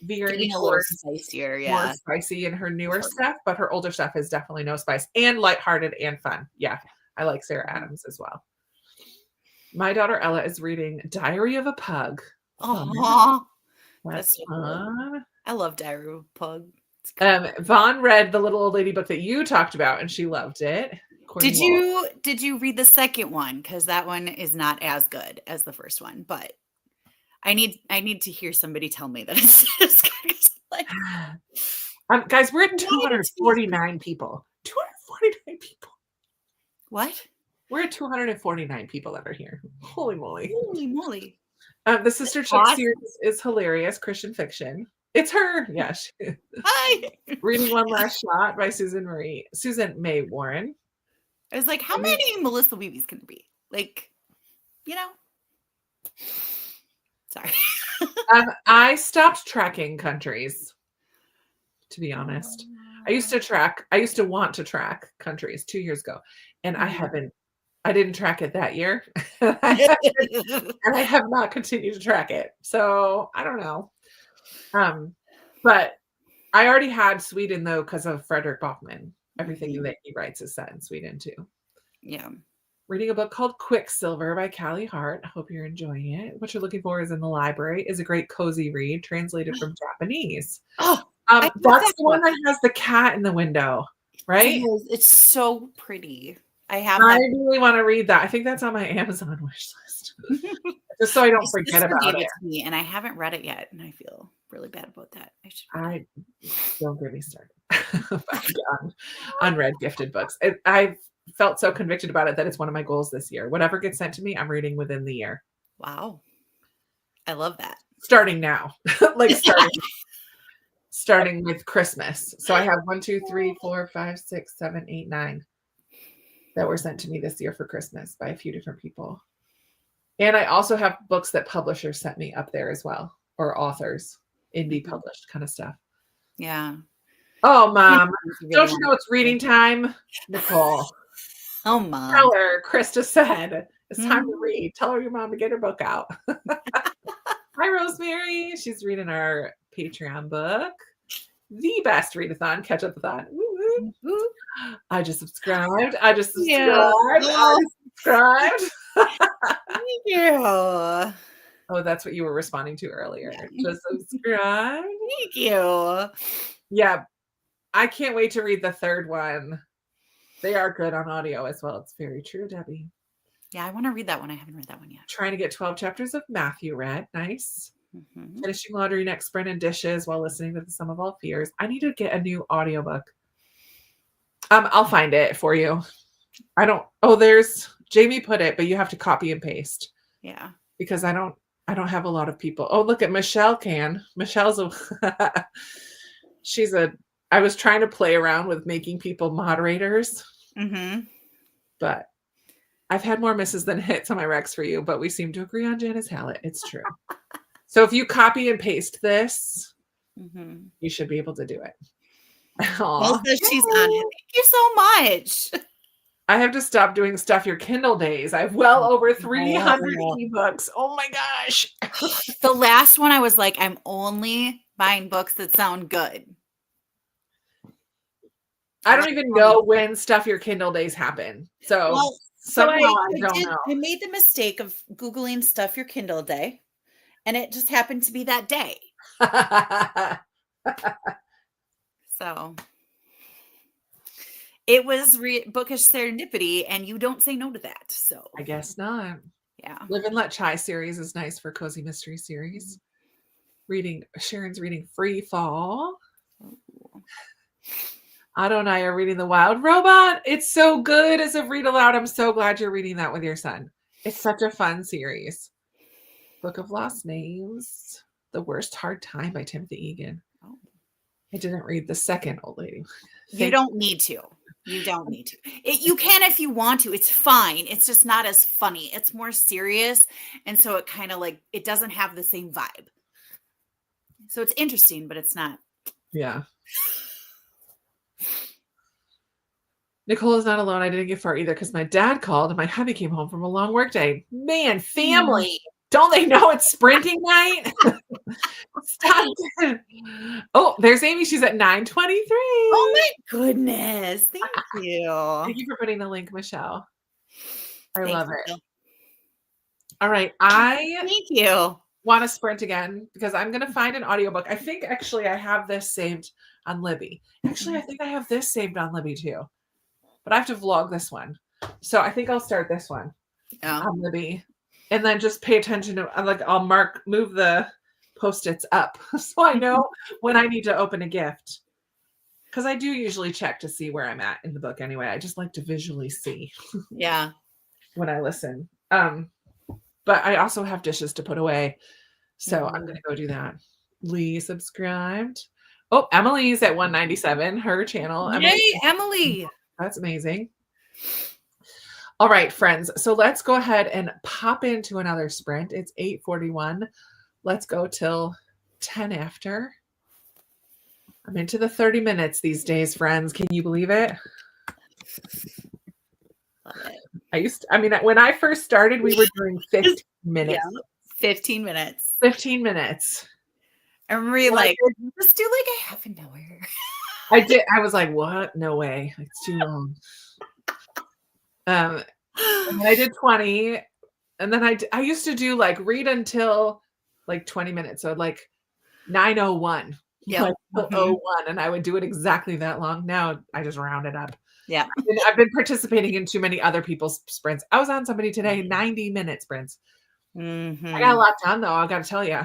veering Getting a little towards spicier, more yeah. spicy in her newer stuff, but her older stuff is definitely no spice and lighthearted and fun. Yeah, I like Sarah Adams as well. My daughter Ella is reading Diary of a Pug. Fun. Oh, That's so cool. fun. I love Diary of a Pug. Vaughn read the little old lady book that you talked about, and she loved it. Did you read the second one? Because that one is not as good as the first one, but I need to hear somebody tell me that it's as good. Like, guys, we're at 249 people. 249 people. What? We're at 249 people that are here. Holy moly. Holy moly. The Sister Chick series is hilarious Christian fiction. It's her. Yeah. Hi. Reading One Last Shot by Susan May Warren. I was like, how many Melissa Weebies can there be? Like, sorry. I stopped tracking countries, to be honest. I used to want to track countries 2 years ago, and I didn't track it that year. And I have not continued to track it. So I don't know. But I already had Sweden though, because of Frederick Bachman. Everything that he writes is set in Sweden too. Yeah. Reading a book called Quicksilver by Callie Hart. I hope you're enjoying it. What you're looking for is in the library. Is a great cozy read, translated from Japanese. Oh, that's the one that has the cat in the window, right? It's so pretty. I really want to read that. I think that's on my Amazon wish list. Just so I don't forget about it. And I haven't read it yet, and I feel really bad about that. Don't get me started on read gifted books. I've felt so convicted about it that it's one of my goals this year. Whatever gets sent to me, I'm reading within the year. Wow. I love that. Starting now. Starting with Christmas. So I have 1, 2, 3, 4, 5, 6, 7, 8, 9 that were sent to me this year for Christmas by a few different people. And I also have books that publishers sent me up there as well, or authors, indie published kind of stuff. Yeah. Oh, Mom, don't you know it's reading time? Nicole. Oh, Mom. Tell her, Krista said, it's time to read. Tell her your mom to get her book out. Hi, Rosemary. She's reading our Patreon book, The Best Readathon, Catch-Up-a-thon. I just subscribed. Thank you. Oh, that's what you were responding to earlier. Just subscribe. Thank you. Yeah. I can't wait to read the third one. They are good on audio as well. It's very true, Debbie. Yeah, I want to read that one. I haven't read that one yet. Trying to get 12 chapters of Matthew read. Nice. Finishing laundry next sprint and dishes while listening to the Sum of All Fears. I need to get a new audiobook. I'll find it for you. There's Jamie put it, but you have to copy and paste. Yeah. Because I don't have a lot of people. Oh, look at Michelle can. Michelle's I was trying to play around with making people moderators. But I've had more misses than hits on my recs for you, but we seem to agree on Janice Hallett. It's true. So if you copy and paste this, you should be able to do it. Also, she's on it. Thank you so much. I have to stop doing Stuff Your Kindle days. I have well over 300 ebooks. Oh my gosh. The last one I was like, I'm only buying books that sound good. I don't even know when Stuff Your Kindle days happen. So somehow I don't know. I made the mistake of Googling Stuff Your Kindle Day, and it just happened to be that day. So it was bookish serendipity, and you don't say no to that. So I guess not. Yeah. Live and Let Chai series is nice for cozy mystery series. Sharon's reading Free Fall. Otto and I are reading The Wild Robot. It's so good as a read aloud. I'm so glad you're reading that with your son. It's such a fun series. Book of Lost Names. The Worst Hard Time by Timothy Egan. Oh. I didn't read the second old lady. You don't need to. You don't need to. You can if you want to. It's fine. It's just not as funny. It's more serious. And so it kind of it doesn't have the same vibe. So it's interesting, but it's not. Yeah. Nicole is not alone. I didn't get far either because my dad called and my hubby came home from a long work day. Man, family. Don't they know it's sprinting night? Stop. Oh, there's Amy. She's at Oh 9:23. my goodness. Thank you. Thank you for putting the link, Michelle. I Thanks, love it. Michelle. All right. I Thank you. want to sprint again because I'm going to find an audiobook. I think actually I have this saved on Libby. Actually, I think I have this saved on Libby too. But I have to vlog this one. So I think I'll start this one Yeah. on Libby. And then just pay attention to like I'll move the post-its up so I know when I need to open a gift. Because I do usually check to see where I'm at in the book anyway. I just like to visually see Yeah. when I listen. But I also have dishes to put away. So I'm going to go do that. Lee subscribed. Oh, Emily's at 197, her channel. Yay, Emily. That's amazing. All right, friends. So let's go ahead and pop into another sprint. It's 8:41. Let's go till 10 after. I'm into the 30 minutes these days, friends. Can you believe it? Love it. When I first started, we were doing 15 minutes. Yeah, 15 minutes. 15 minutes. And we're like, let's do like a half an hour. I did. I was like, what? No way. It's too long. And then I did 20. And then I used to do like read until like 20 minutes. So like 9:01. Yeah. Like 01. And I would do it exactly that long. Now I just round it up. Yeah. And I've been participating in too many other people's sprints. I was on somebody today, 90-minute sprints. I got a lot done though, I gotta tell you.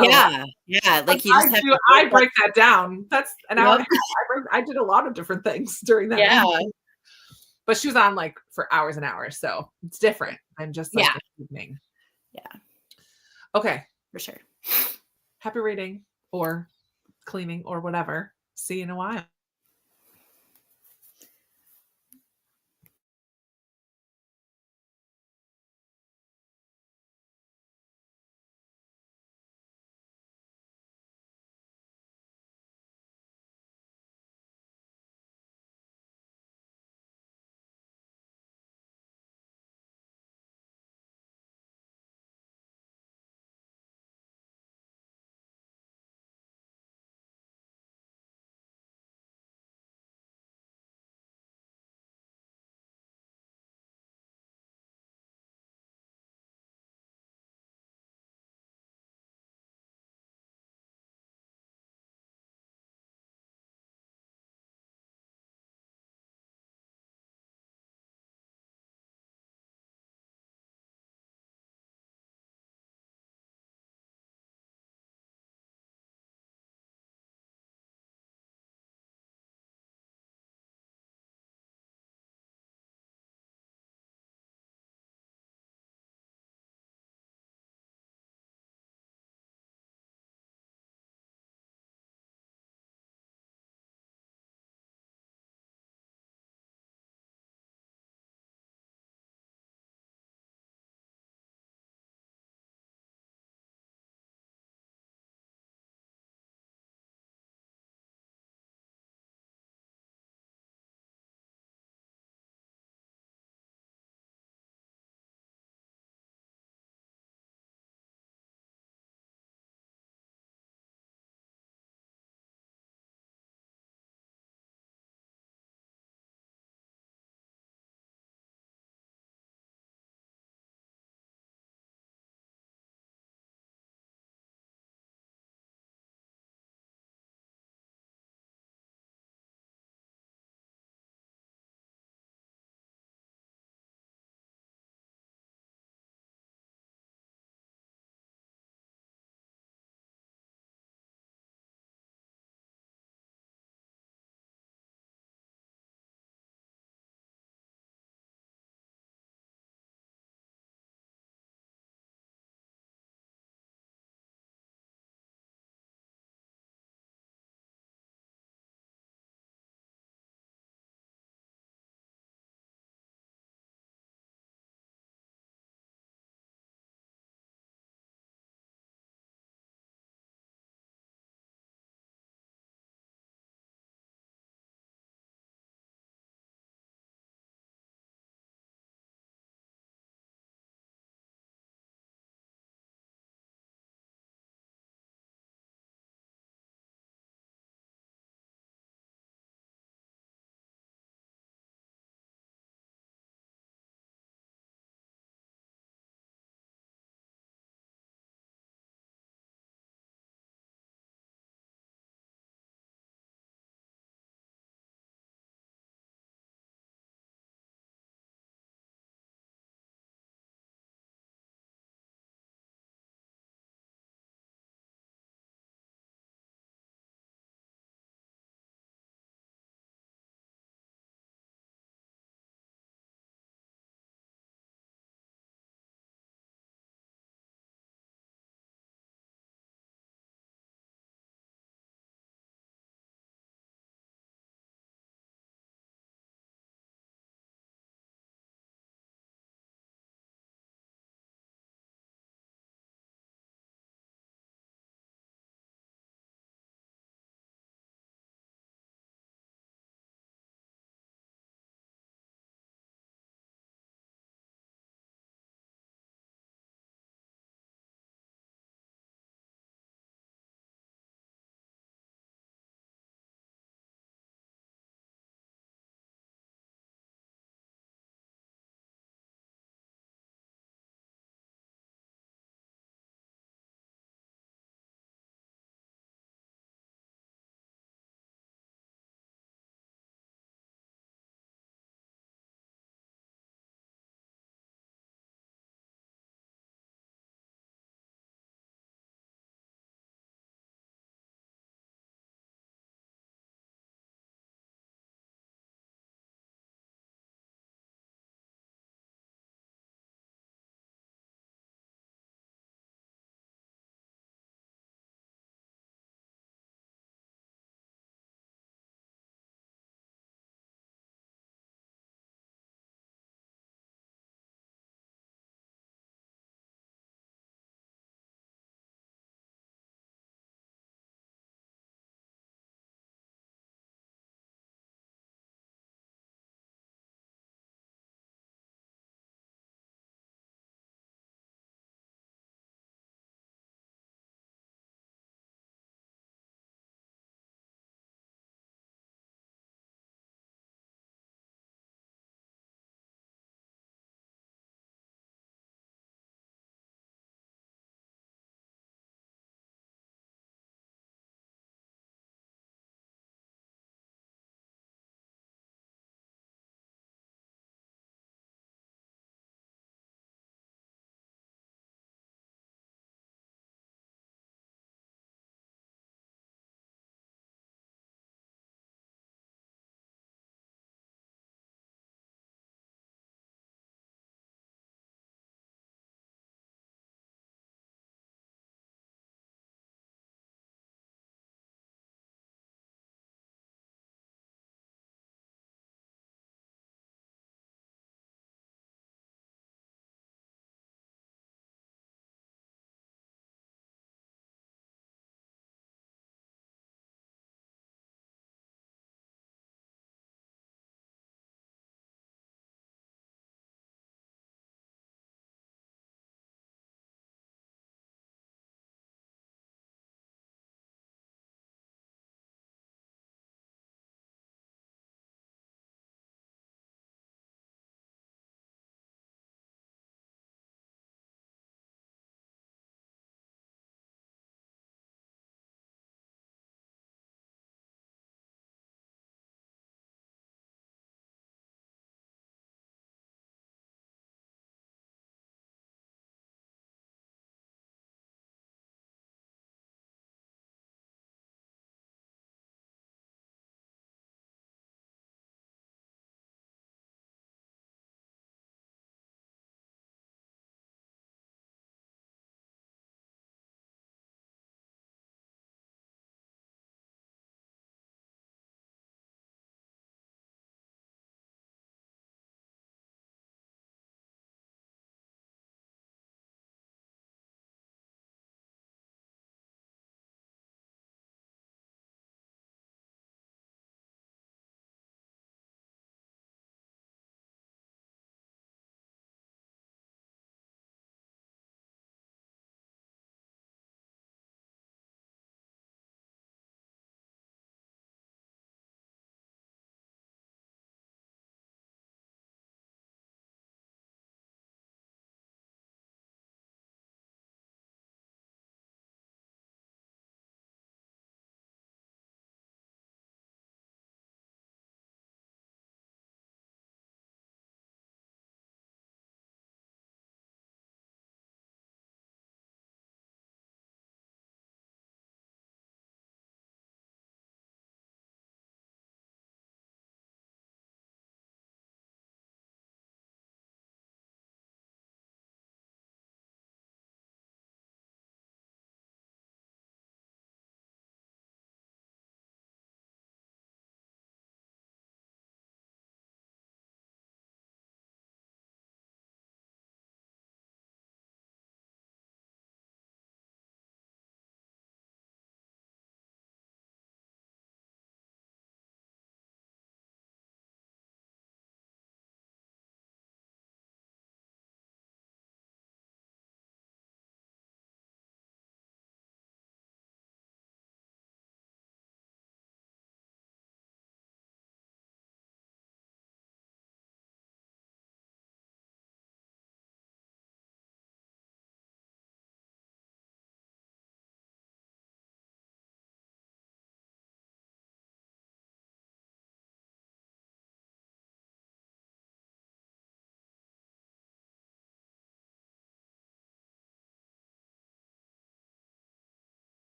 Yeah. Yeah. Like you just I break that down. That's an hour and a half. I did a lot of different things during that. Yeah. But she was on like for hours and hours. So it's different than just like the evening. Yeah. Okay. For sure. Happy reading or cleaning or whatever. See you in a while.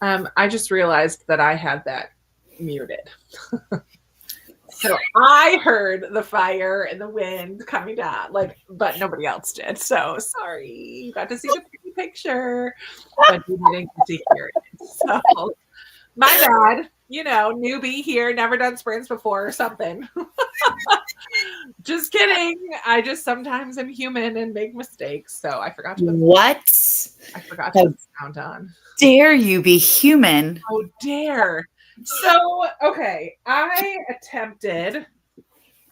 I just realized that I had that muted. So I heard the fire and the wind coming down, but nobody else did. So sorry, you got to see the pretty picture, but you didn't get to hear it. So my bad. Newbie here, never done sprints before or something. Just kidding. I just sometimes am human and make mistakes. So I forgot to put the sound on. Dare you be human? Oh, dare. So, okay, I attempted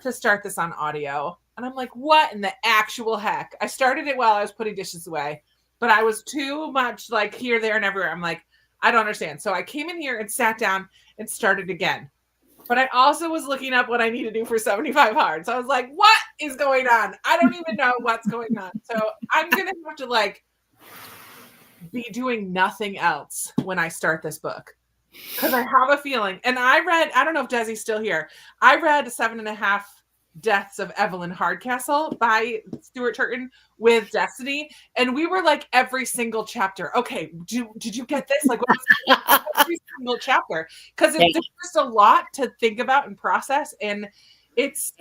to start this on audio, and I'm like, what in the actual heck? I started it while I was putting dishes away, but I was too much like here, there, and everywhere. I'm like, I don't understand. So I came in here and sat down and started again. But I also was looking up what I need to do for 75 hard. So I was like, what is going on? I don't even know what's going on. So I'm going to have to be doing nothing else when I start this book. Because I have a feeling, and I don't know if Desi's still here. I read 7.5 Deaths of Evelyn Hardcastle by Stuart Turton with Destiny, and we were like every single chapter. Okay, did you get this? What was every single chapter? Because there's just a lot to think about and process, and it's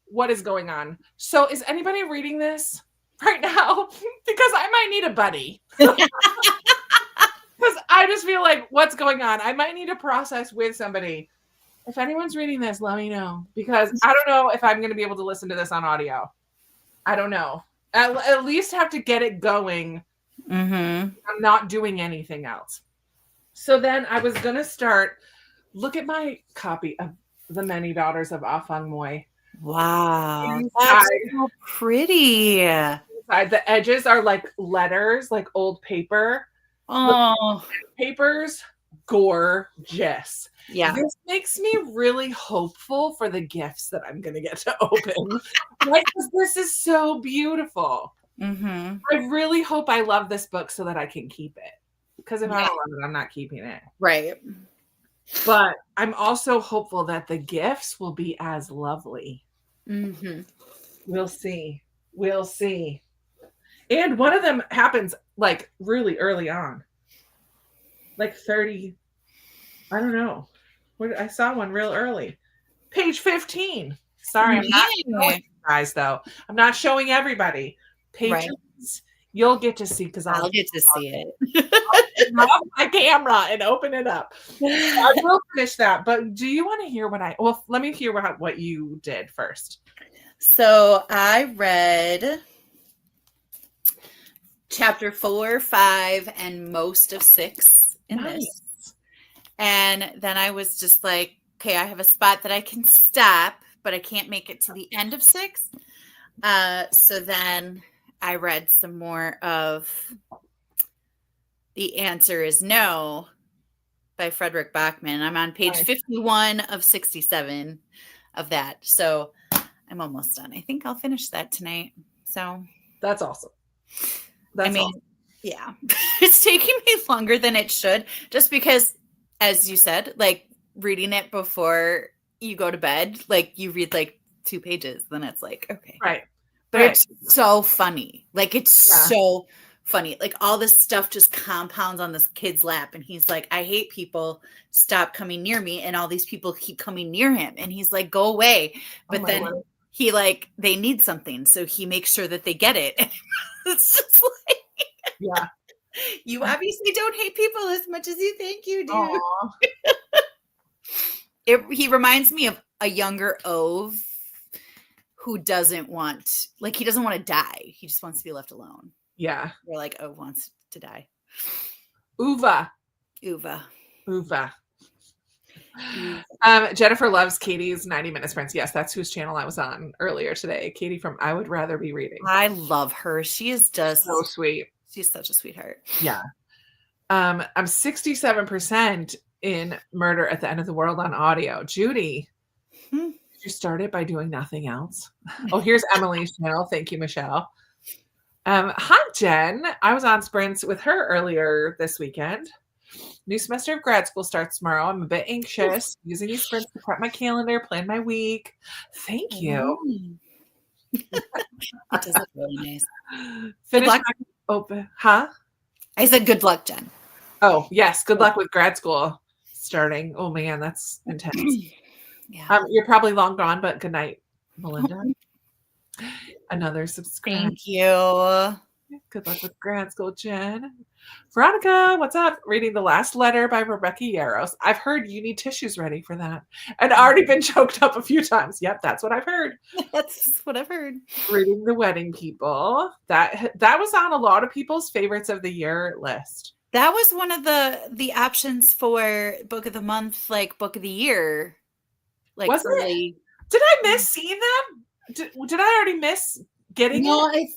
what is going on? So, is anybody reading this right now? Because I might need a buddy. Because I just feel like, what's going on? I might need to process with somebody. If anyone's reading this, let me know. Because I don't know if I'm going to be able to listen to this on audio. I don't know. At least have to get it going. Mm-hmm. I'm not doing anything else. So then I was going to look at my copy of The Many Daughters of Afang Moy. Wow. That's so pretty. Inside, the edges are like letters, like old paper. Oh, Papers, gorgeous. Yeah. This makes me really hopeful for the gifts that I'm going to get to open. Because this is so beautiful. Mm-hmm. I really hope I love this book so that I can keep it. Because if I don't love it, I'm not keeping it. Right. But I'm also hopeful that the gifts will be as lovely. Mm-hmm. We'll see. We'll see. And one of them happens really early on. 30. I don't know. I saw one real early. Page 15. Sorry, I'm not showing you guys, though. I'm not showing everybody. Pages you'll get to see because I'll get to see it. I'll off my camera and open it up. I will finish that. But do you want to hear let me hear what you did first. So I read chapter 4, 5, and most of 6 in this. And then I was just like, okay, I have a spot that I can stop, but I can't make it to the end of 6. So then I read some more of The Answer is No by Frederick Bachman. I'm on page 51 of 67 of that. So I'm almost done. I think I'll finish that tonight. So that's awesome. Yeah, it's taking me longer than it should, just because, as you said, reading it before you go to bed, you read 2 pages, then it's okay. Right. But it's so funny. It's so funny. All this stuff just compounds on this kid's lap. And he's like, I hate people. Stop coming near me. And all these people keep coming near him. And he's like, go away. But then he they need something. So he makes sure that they get it. It's just yeah. You obviously don't hate people as much as you think you do. He reminds me of a younger Ove who doesn't want, he doesn't want to die. He just wants to be left alone. Yeah. Where Ove wants to die. Uva. Jennifer loves Katie's 90-minute sprints. Yes, that's whose channel I was on earlier today. Katie from I Would Rather Be Reading. I love her. She is just so sweet. She's such a sweetheart. Yeah. I'm 67% in Murder at the End of the World on audio. Judy, did you start it by doing nothing else? Oh, here's Emily's channel. Thank you, Michelle. Hi, Jen. I was on sprints with her earlier this weekend. New semester of grad school starts tomorrow. I'm a bit anxious. Using these sprints to prep my calendar, plan my week. Thank you. That does look really nice. Finish my open. Huh? I said good luck, Jen. Oh, yes. Good luck with grad school starting. Oh man, that's intense. Yeah. You're probably long gone, but good night, Melinda. Another subscribe. Thank you. Good luck with grad school, Jen. Veronica, what's up? Reading The Last Letter by Rebecca Yarros. I've heard you need tissues ready for that. And already been choked up a few times. Yep, that's what I've heard. That's what I've heard. Reading The Wedding People. That was on a lot of people's favorites of the year list. That was one of the options for book of the month, like book of the year. Like Was early. it? Did I miss seeing them? Did I already miss getting No, it? I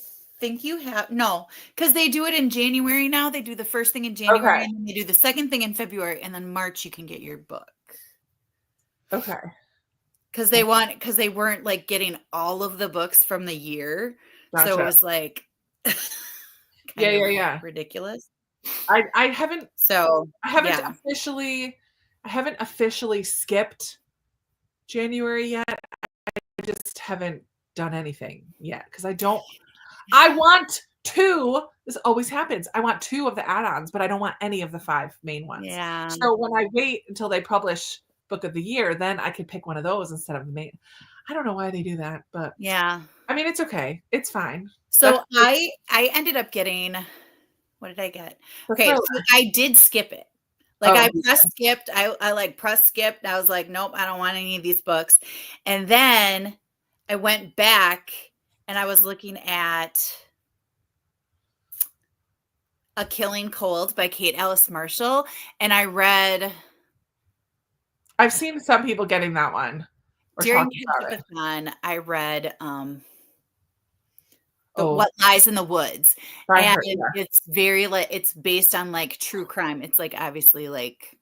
think you have no, because they do it in January now. They do the first thing in January, Okay. and then they do the second thing in February, and then March you can get your book. Okay. Because they weren't like getting all of the books from the year. Gotcha. So it was like yeah. ridiculous. I haven't officially I haven't officially skipped January yet. I just haven't done anything yet because I want 2. This always happens. I want 2 of the add-ons, but I don't want any of the 5 main ones. Yeah. So when I wait until they publish book of the year, then I could pick one of those instead of the main. I don't know why they do that, but yeah. I mean, it's okay. It's fine. So I ended up getting, what did I get? Okay, so I did skip it. Like I pressed skipped. I like pressed skipped. I was like, nope, I don't want any of these books. And then I went back and I was looking at A Killing Cold by Kate Alice Marshall. And I read. I've seen some people getting that one. During Hippocathon, I read What Lies in the Woods. And it's very like, it's based on like true crime. It's like obviously like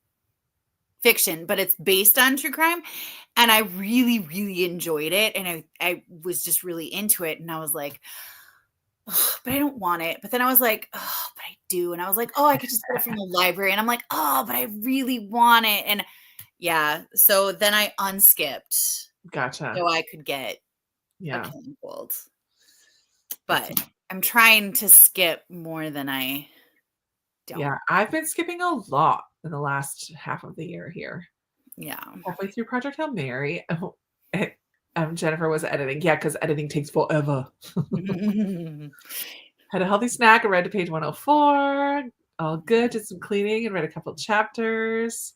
fiction, but it's based on true crime. And I really, really enjoyed it. And I was just really into it. And I was like, oh, but I don't want it. But then I was like, oh, but I do. And I was like, oh, I could just get it from the library. And I'm like, oh, but I really want it. And yeah. So then I unskipped. Gotcha. So I could get A Killing Cold. But I'm trying to skip more than I don't. Yeah, I've been skipping a lot in the last half of the year here. Yeah. Halfway through Project Hail Mary. Jennifer was editing. Yeah, because editing takes forever. Had a healthy snack. I read to page 104. All good. Did some cleaning and read a couple chapters.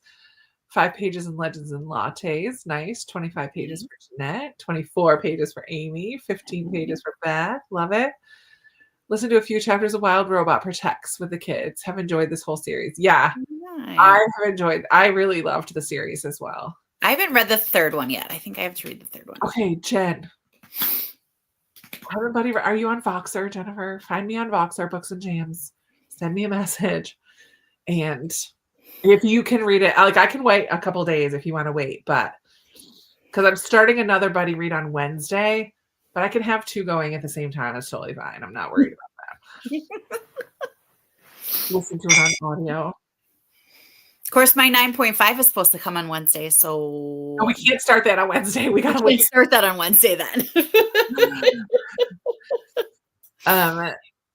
5 pages in Legends and Lattes. Nice. 25 pages for Jeanette. 24 pages for Amy. 15 pages for Beth. Love it. Listen to a few chapters of Wild Robot Protects with the kids. Have enjoyed this whole series. Yeah. Nice. I have enjoyed. I really loved the series as well. I haven't read the third one yet. I think I have to read the third one. Okay, Jen. Everybody, are you on Voxer, Jennifer? Find me on Voxer, Books and Jams. Send me a message. And if you can read it, like I can wait a couple days if you want to wait, but because I'm starting another buddy read on Wednesday, but I can have 2 going at the same time. It's totally fine. I'm not worried about that. Listen to it on audio. Of course, my 9.5 is supposed to come on Wednesday, so we can't start that on Wednesday. We gotta wait. Start that on Wednesday then.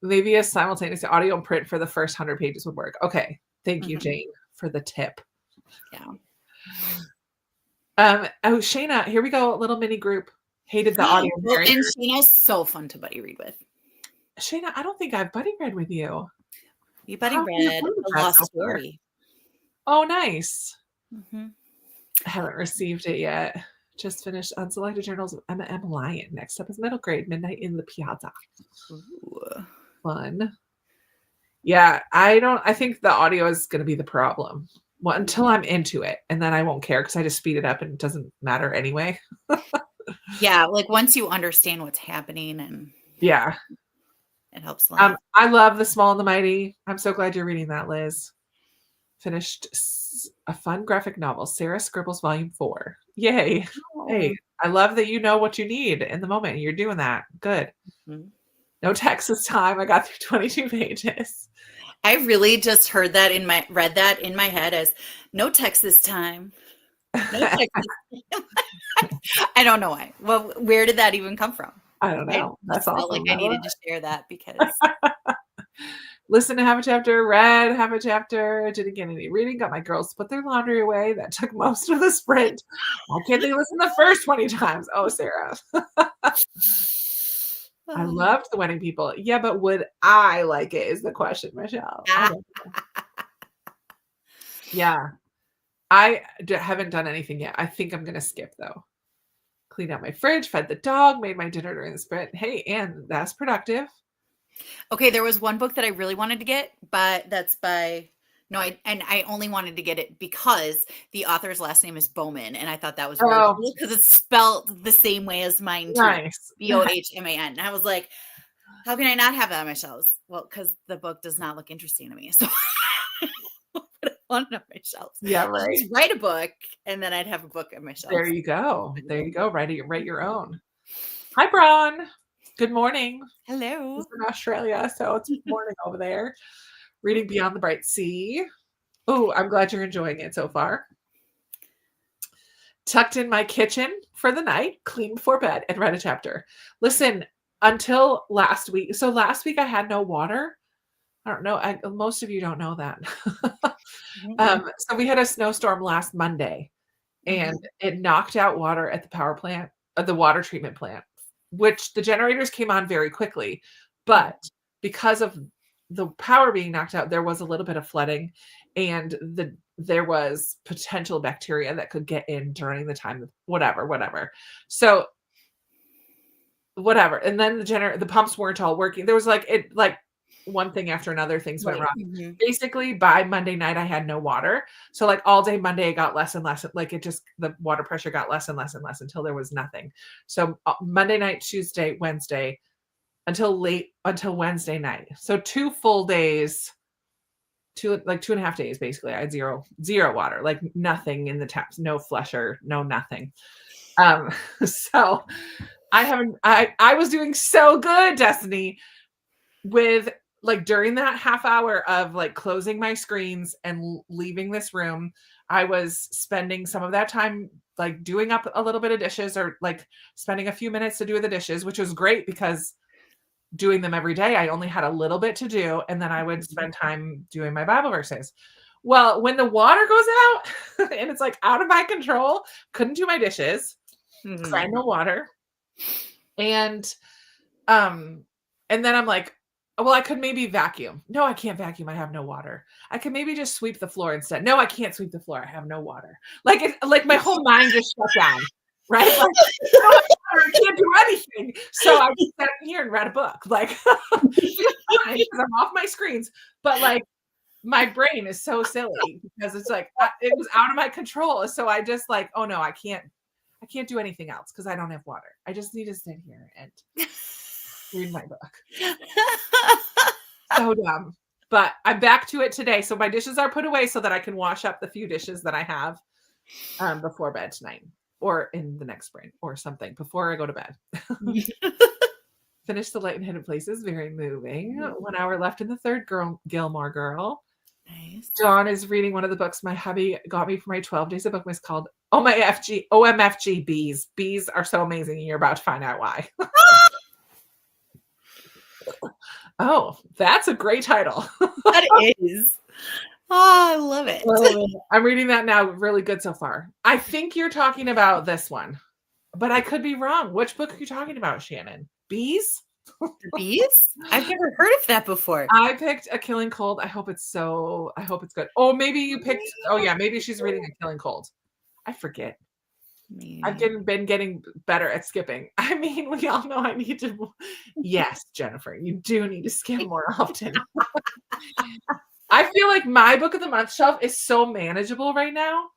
Maybe a simultaneous audio and print for the first 100 pages would work. Okay, thank you, Jane, for the tip. Yeah. Shayna, here we go. A little mini group. Hated the audio. And Shayna's so fun to buddy read with. Shayna, I don't think I've buddy read with you. You buddy read A Lost Story. Oh, nice. I haven't received it yet. Just finished Unselected Journals of Emma M. Lyon. Next up is Middle Grade, Midnight in the Piazza. Ooh. Fun. Yeah, I think the audio is going to be the problem. Well, until I'm into it, and then I won't care because I just speed it up and it doesn't matter anyway. Yeah, like once you understand what's happening and yeah, it helps. I love The Small and the Mighty. I'm so glad you're reading that, Liz. Finished a fun graphic novel, Sarah Scribbles Volume 4. Yay. Oh. Hey, I love that you know what you need in the moment. You're doing that. Good. No text this time. I got through 22 pages. I really just read that in my head as no text this time. No text this time. I don't know why. Well, where did that even come from? I don't know. That's awesome. Like I needed to share that because Listen to half a chapter, read half a chapter, didn't get any reading, got my girls to put their laundry away. That took most of the sprint. Why can't they listen the first 20 times? Oh, Sarah. I loved The Wedding People. Yeah, but would I like it is the question, Michelle. Yeah. I haven't done anything yet. I think I'm going to skip, though. Cleaned out my fridge, fed the dog, made my dinner during the sprint. Hey, and that's productive. Okay, there was one book that I really wanted to get, but that's by I only wanted to get it because the author's last name is Bowman, and I thought that was really cool because it's spelled the same way as mine too. Nice. Bohman. And I was like, how can I not have that on my shelves? Well, because the book does not look interesting to me. So I put it on my shelves. Yeah, right. I'll just write a book, and then I'd have a book on my shelves. There you go. There you go. Write your own. Hi, Braun. Good morning. Hello. He's in Australia, so it's morning over there. Reading Beyond the Bright Sea. Oh, I'm glad you're enjoying it so far. Tucked in my kitchen for the night, clean before bed, and read a chapter. Listen, until last week. So last week I had no water. I don't know. Most of you don't know that. So we had a snowstorm last Monday, and it knocked out water at the power plant, the water treatment plant, which the generators came on very quickly. But because of the power being knocked out, there was a little bit of flooding, and there was potential bacteria that could get in during the time, whatever. So whatever. And then the pumps weren't all working. There was one thing after another, things went wrong. Basically by Monday night, I had no water. So like all day Monday, it got less and less. Like the water pressure got less and less and less until there was nothing. So Monday night, Tuesday, Wednesday, until Wednesday night. So 2 full days, 2.5 days, basically. I had zero water, like nothing in the taps, no flusher, no nothing. So I was doing so good, Destiny, with like during that half hour of like closing my screens and leaving this room, I was spending some of that time like doing up a little bit of dishes or like spending a few minutes to do the dishes, which was great because doing them every day, I only had a little bit to do. And then I would spend time doing my Bible verses. Well, when the water goes out and it's like out of my control, couldn't do my dishes because I had no water. And then I'm like, well, I could maybe vacuum. No, I can't vacuum. I have no water. I could maybe just sweep the floor instead. No, I can't sweep the floor. I have no water. Like my whole mind just shut down. Right? Like, I can't do anything. So I just sat here and read a book. Like, because I'm off my screens. But like, my brain is so silly because it's like it was out of my control. So I just like, oh no, I can't do anything else because I don't have water. I just need to sit here and read my book. So dumb. But I'm back to it today. So my dishes are put away so that I can wash up the few dishes that I have before bed tonight. Or in the next sprint or something before I go to bed. Finish The Light in Hidden Places. Very moving. 1 hour left in the third Gilmore Girl. Nice. Dawn is reading one of the books my hubby got me for my 12 days of book was called OMFG Bees. Bees are so amazing. And you're about to find out why. Oh, that's a great title. That is. Oh, I love it. I'm reading that now. Really good so far. I think you're talking about this one, but I could be wrong. Which book are you talking about, Shannon? Bees? Bees? I've never heard of that before. I picked A Killing Cold. I hope it's good. Oh, maybe you picked. Oh yeah, maybe she's reading A Killing Cold. I forget. Maybe. I've been getting better at skipping. I mean, we all know I need to. Yes, Jennifer, you do need to skip more often. I feel like my book of the month shelf is so manageable right now.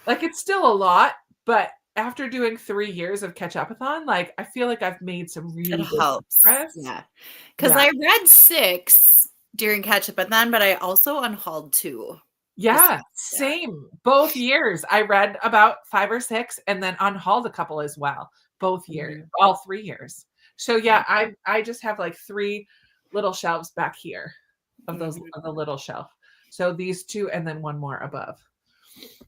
Like it's still a lot, but after doing 3 years of Catch-Up-a-thon, like I feel like I've made some really good progress. Yeah. Because I read 6 during Catch-Up-a-thon, but I also unhauled 2. Yeah, same. Both years. I read about 5 or 6 and then unhauled a couple as well. Both years, all 3 years. So yeah, I just have like 3 little shelves back here. Of the little shelf. So these 2 and then one more above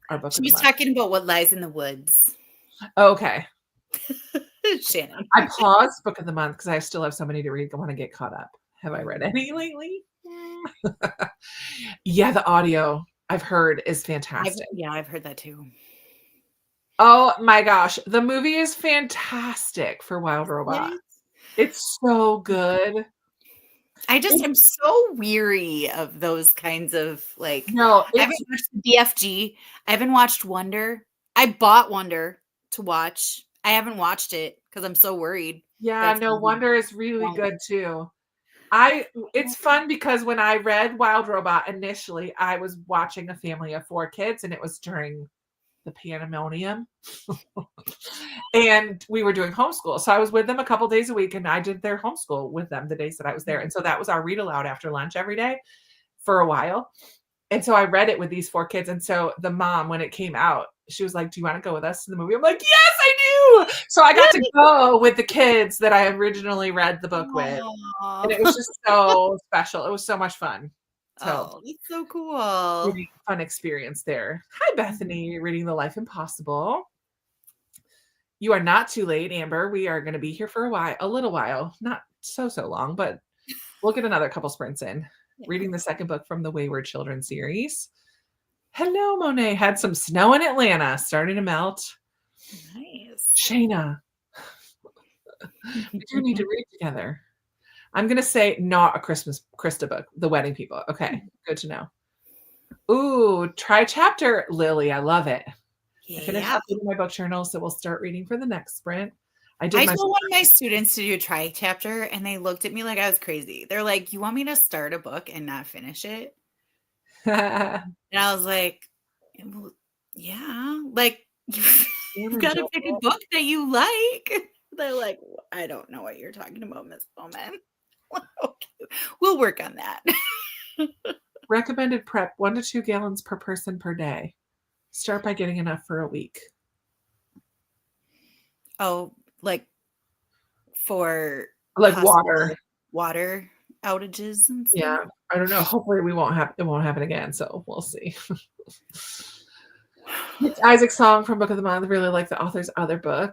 our book. She's talking about What Lies in the Woods. Okay. Shannon. I paused book of the month because I still have so many to read. I want to get caught up. Have I read any lately? Yeah, the audio I've heard is fantastic. I've heard that too. Oh my gosh, the movie is fantastic for Wild Robot. It's so good. I just am so weary of those kinds of like. No, I haven't watched the BFG. I haven't watched Wonder. I bought Wonder to watch. I haven't watched it because I'm so worried. yeah, no, Wonder is really good too. It's fun because when I read Wild Robot initially, I was watching a family of 4 kids, and it was during the pandemonium. And we were doing homeschool. So I was with them a couple days a week, and I did their homeschool with them the days that I was there. And so that was our read aloud after lunch every day for a while. And so I read it with these 4 kids. And so the mom, when it came out, she was like, "Do you want to go with us to the movie?" I'm like, "Yes, I do." So I got to go with the kids that I originally read the book with. And it was just so special. It was so much fun. So it's so cool. really fun experience there. Hi, Bethany, reading The Life Impossible. You are not too late, Amber. We are going to be here for a little while. Not so long, but we'll get another couple sprints in. Yeah. Reading the second book from the Wayward Children series. Hello, Monet. Had some snow in Atlanta, starting to melt. Nice. Shayna. We do need to read together. I'm going to say not a Krista book, The Wedding People. Okay, good to know. Ooh, try chapter, Lily. I love it. Yeah. I finished updating my book journal, so we'll start reading for the next sprint. I told one of my students to do a try chapter, and they looked at me like I was crazy. They're like, "You want me to start a book and not finish it?" And I was like, "Well, yeah, like you've got to pick a book that you like." They're like, "I don't know what you're talking about, Miss Bowman." Okay, we'll work on that. Recommended prep 1 to 2 gallons per person per day. Start by getting enough for a week. Oh, like for water outages and stuff? Yeah, I don't know. Hopefully it won't happen again, so we'll see. It's Isaac's song from Book of the Month. Really like the author's other book.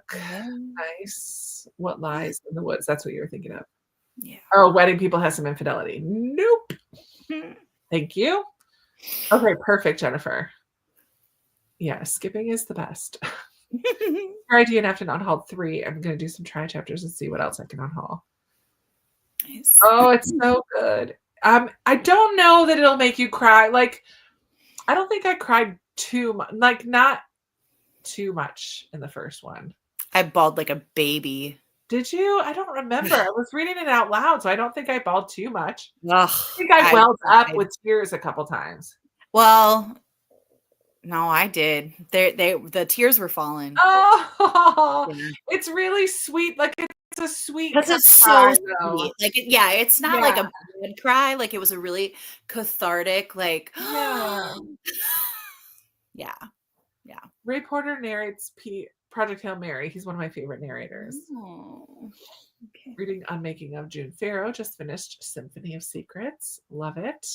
Nice. What Lies in the Woods? That's what you were thinking of. Yeah. Oh, Wedding People has some infidelity. Nope. Thank you. Okay, perfect, Jennifer. Yeah, skipping is the best. Try DNF and unhaul 3. I'm going to do some try chapters and see what else I can unhaul. Nice. Oh, it's so good. I don't know that it'll make you cry. Like, I don't think I cried too much. Like, not too much in the first one. I bawled like a baby. Did you? I don't remember. I was reading it out loud, so I don't think I bawled too much. Ugh, I think I welled up with tears a couple times. Well, no, I did. The tears were falling. Oh, it's really sweet. Like it's a sweet. It's so sweet. Like it's not like a bad cry. Like it was a really cathartic. Like yeah. Ray Porter narrates Project Hail Mary. He's one of my favorite narrators. Oh, okay. Reading Unmaking of June Farrow. Just finished Symphony of Secrets. Love it.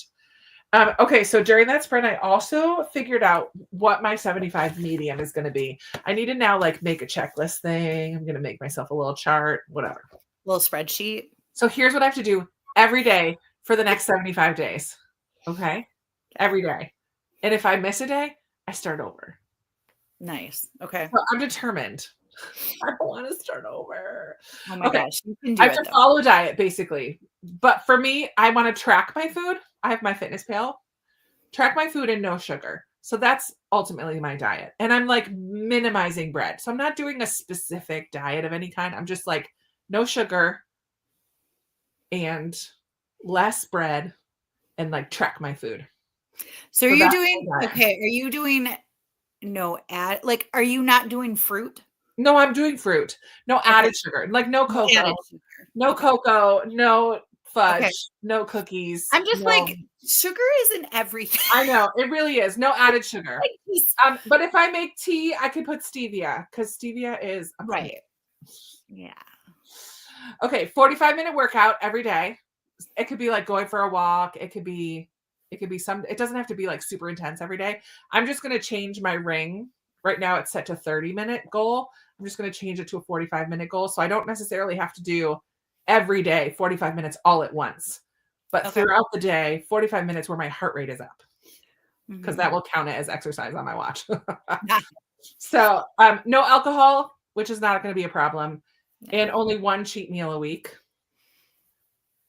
Okay, so during that sprint, I also figured out what my 75 medium is going to be. I need to now make a checklist thing. I'm going to make myself a little chart, whatever. Little spreadsheet. So here's what I have to do every day for the next 75 days. Okay? Every day. And if I miss a day, I start over. Nice. Okay. So I'm determined. I don't want to start over. Oh my gosh. You can do I have to follow diet, basically. But for me, I want to track my food. I have my fitness pal. Track my food and no sugar. So that's ultimately my diet. And I'm minimizing bread. So I'm not doing a specific diet of any kind. I'm just no sugar and less bread and track my food. So are you doing are you not doing fruit? No, I'm doing fruit. No added sugar. No cocoa. No cocoa. No fudge. No cookies. I'm just sugar isn't everything. I know. It really is. No added sugar. But if I make tea, I could put stevia because stevia is right. Yeah. Okay, 45-minute workout every day. It could be going for a walk. It could be it doesn't have to be super intense every day. I'm just going to change my ring. Right now it's set to 30-minute goal. I'm just going to change it to a 45-minute goal. So I don't necessarily have to do every day 45 minutes all at once. But Okay. throughout the day, 45 minutes where my heart rate is up, because that Mhm. will count it as exercise on my watch. Ah, So, no alcohol, which is not going to be a problem, yeah. and only one cheat meal a week.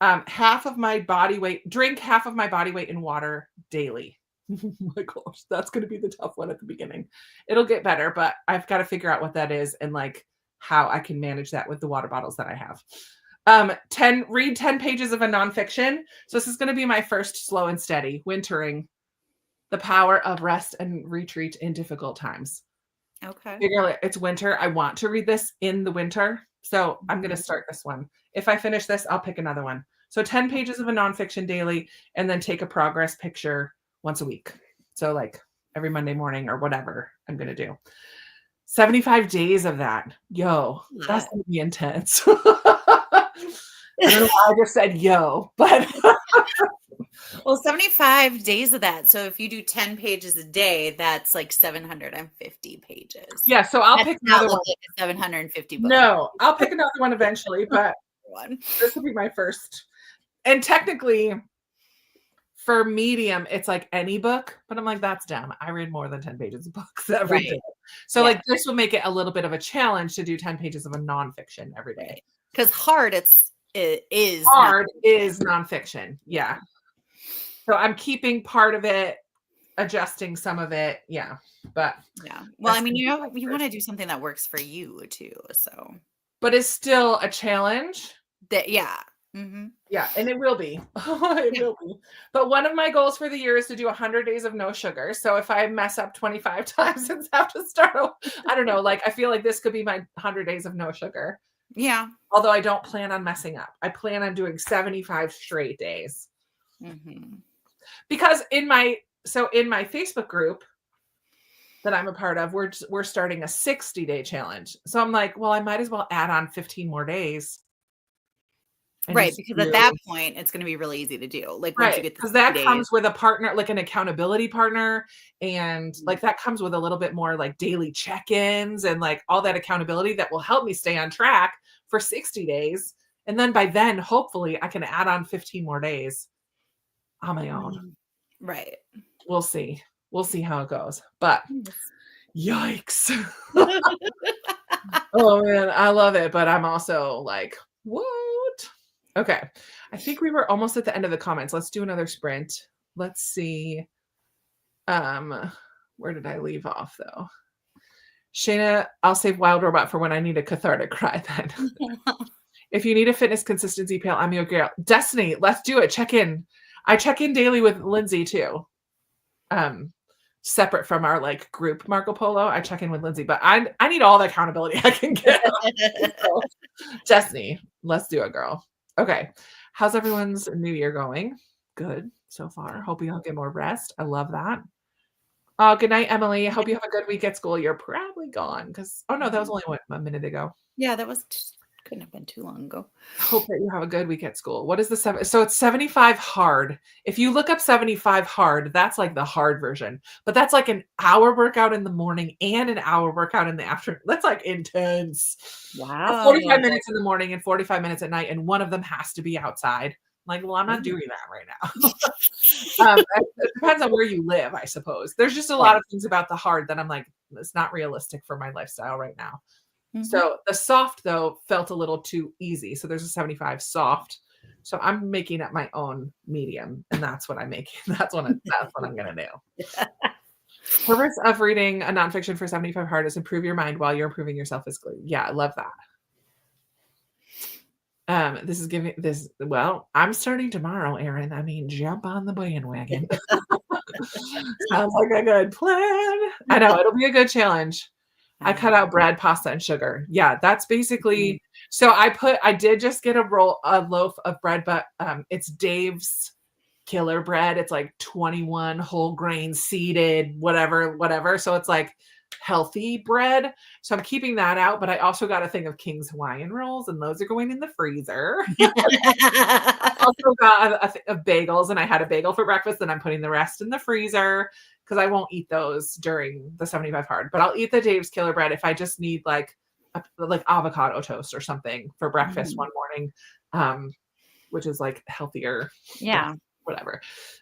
Drink half of my body weight in water daily. Oh my gosh, that's going to be the tough one at the beginning. It'll get better, but I've got to figure out what that is and like how I can manage that with the water bottles that I have. 10 pages of a nonfiction. So this is going to be my first slow and steady wintering, the power of rest and retreat in difficult times. Okay. It's winter. I want to read this in the winter. So I'm going to Mhm. start this one. If I finish this, I'll pick another one. So 10 pages of a nonfiction daily, and then take a progress picture once a week. So like every Monday morning or whatever I'm going to do. 75 days of that. Yo, that's Yeah. going to be intense. I don't know why I just said yo, but Well, 75 days of that. So if you do 10 pages a day, that's like 750 pages. yeah, so I'll That's pick not another look one. like a 750 book. No, I'll pick another one eventually, but One. this will be my first. And technically, for medium, it's like any book, but I'm like, that's dumb. I read more than 10 pages of books every Right. day. So Yeah. like this will make it a little bit of a challenge to do 10 pages of a nonfiction every day. Right. Because hard, it is Hard nonfiction. is nonfiction. Yeah. So I'm keeping part of it, adjusting some of it. Yeah. But Yeah. Well, I that's mean, gonna be my you want first. to do something that works for you too. So But it's still a challenge. that, yeah. Hmm. Yeah, and it will be. It will be. But one of my goals for the year is to do 100 days of no sugar. So if I mess up 25 times and have to start, I don't know, like I feel like this could be my 100 days of no sugar. Yeah. Although I don't plan on messing up. I plan on doing 75 straight days. Hmm. Because in my Facebook group that I'm a part of, we're starting a 60-day challenge. So I'm like, well, I might as well add on 15 more days and Right. just Because at do. that point, it's going to be really easy to do. Like once you Right, get the because 60 that days. comes with a partner, like an accountability partner, and, like, that comes with a little bit more, like, daily check-ins and, like, all that accountability that will help me stay on track for 60 days, and then by then, hopefully, I can add on 15 more days on my own. Mhm. Right. We'll see. We'll see how it goes, but Yes. yikes. Oh, man, I love it, but I'm also like, "What?" Okay, I think we were almost at the end of the comments. Let's do another sprint. Let's see. Where did I leave off though? Shayna, I'll save Wild Robot for when I need a cathartic cry then. If you need a fitness consistency pill, I'm your girl. Destiny, let's do it. Check in. I check in daily with Lindsay too. Um, Separate from our like group Marco Polo. I check in with Lindsay, but I need all the accountability I can get. So, Destiny, let's do it, girl. Okay. How's everyone's new year going? Good so far. Hope you all get more rest. I love that. Good night, Emily. I hope you have a good week at school. You're probably gone because, oh no, that was only a minute ago. Yeah, that couldn't have been too long ago. Hope that you have a good week at school. What is the seven? So it's 75 hard. If you look up 75 hard, that's like the hard version, but that's like an hour workout in the morning and an hour workout in the afternoon. That's like intense. Wow. 45 minutes in the morning and 45 minutes at night, and one of them has to be outside. Like, well, I'm not doing that right now. It depends on where you live, I suppose. There's just a lot of things about the hard that I'm like, it's not realistic for my lifestyle right now. Mhm. So the soft though felt a little too easy. So there's a 75 soft. So I'm making up my own medium, and that's what I'm making. That's what I'm gonna do. Purpose of reading a nonfiction for 75 hard is improve your mind while you're improving yourself physically. Yeah, I love that. This is giving this. Well, I'm starting tomorrow, Erin. I mean, jump on the bandwagon. Sounds like a good plan. I know it'll be a good challenge. I cut out bread, pasta, and sugar. Yeah, that's basically. So I did just get a loaf of bread, but it's Dave's Killer Bread. It's like 21 whole grain seeded, whatever. So it's like healthy bread. So I'm keeping that out, but I also got a thing of King's Hawaiian rolls, and those are going in the freezer. I also got a thing of bagels, and I had a bagel for breakfast, and I'm putting the rest in the freezer because I won't eat those during the 75 hard, but I'll eat the Dave's Killer Bread if I just need like avocado toast or something for breakfast one morning. which is like healthier. Yeah. Whatever.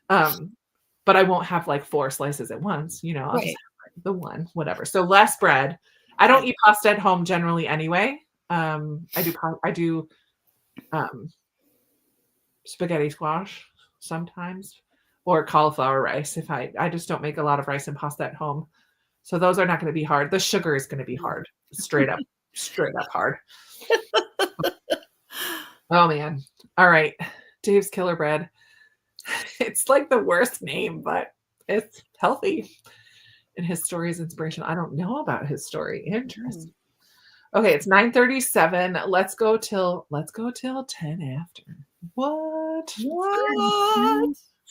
But I won't have like 4 slices at once, you know, I'll just Right. have like the one, whatever. So less bread. I don't eat pasta at home generally anyway. I do spaghetti squash sometimes or cauliflower rice if I just don't make a lot of rice and pasta at home. So those are not going to be hard. The sugar is going to be hard. Straight up hard. Oh man. All right. Dave's Killer Bread. It's like the worst name, but it's healthy. And his story is inspiration. I don't know about his story. Interesting. Okay, it's 9:37. Let's go till 10 after. What?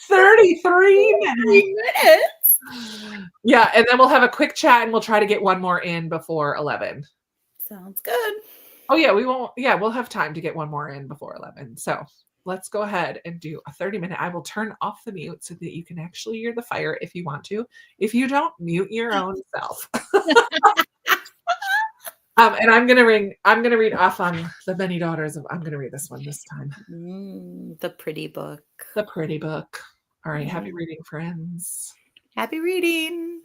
33 minutes. Yeah, and then we'll have a quick chat and we'll try to get one more in before 11. Sounds good. Oh yeah, we'll have time to get one more in before 11. So let's go ahead and do a 30-minute. I will turn off the mute so that you can actually hear the fire if you want to. If you don't, mute your own self. And I'm gonna read off on the many daughters of I'm gonna read this one this time. The pretty book. The pretty book. All right, happy reading, friends. Happy reading.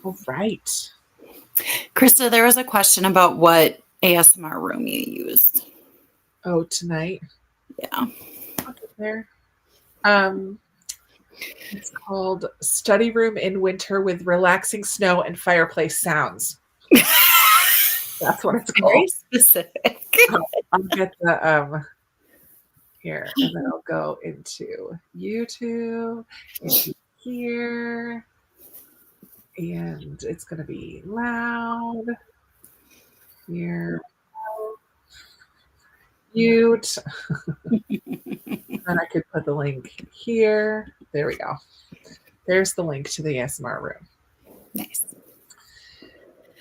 All right. Krista, there was a question about what ASMR room you used. Oh, tonight. Yeah. I'll get there. It's called Study Room in Winter with Relaxing Snow and Fireplace Sounds. That's what it's Very called. specific. I'll get the here, and then I'll go into YouTube, into here, and it's going to be loud. Here, mute. And I could put the link here. There we go. There's the link to the ASMR room. Nice.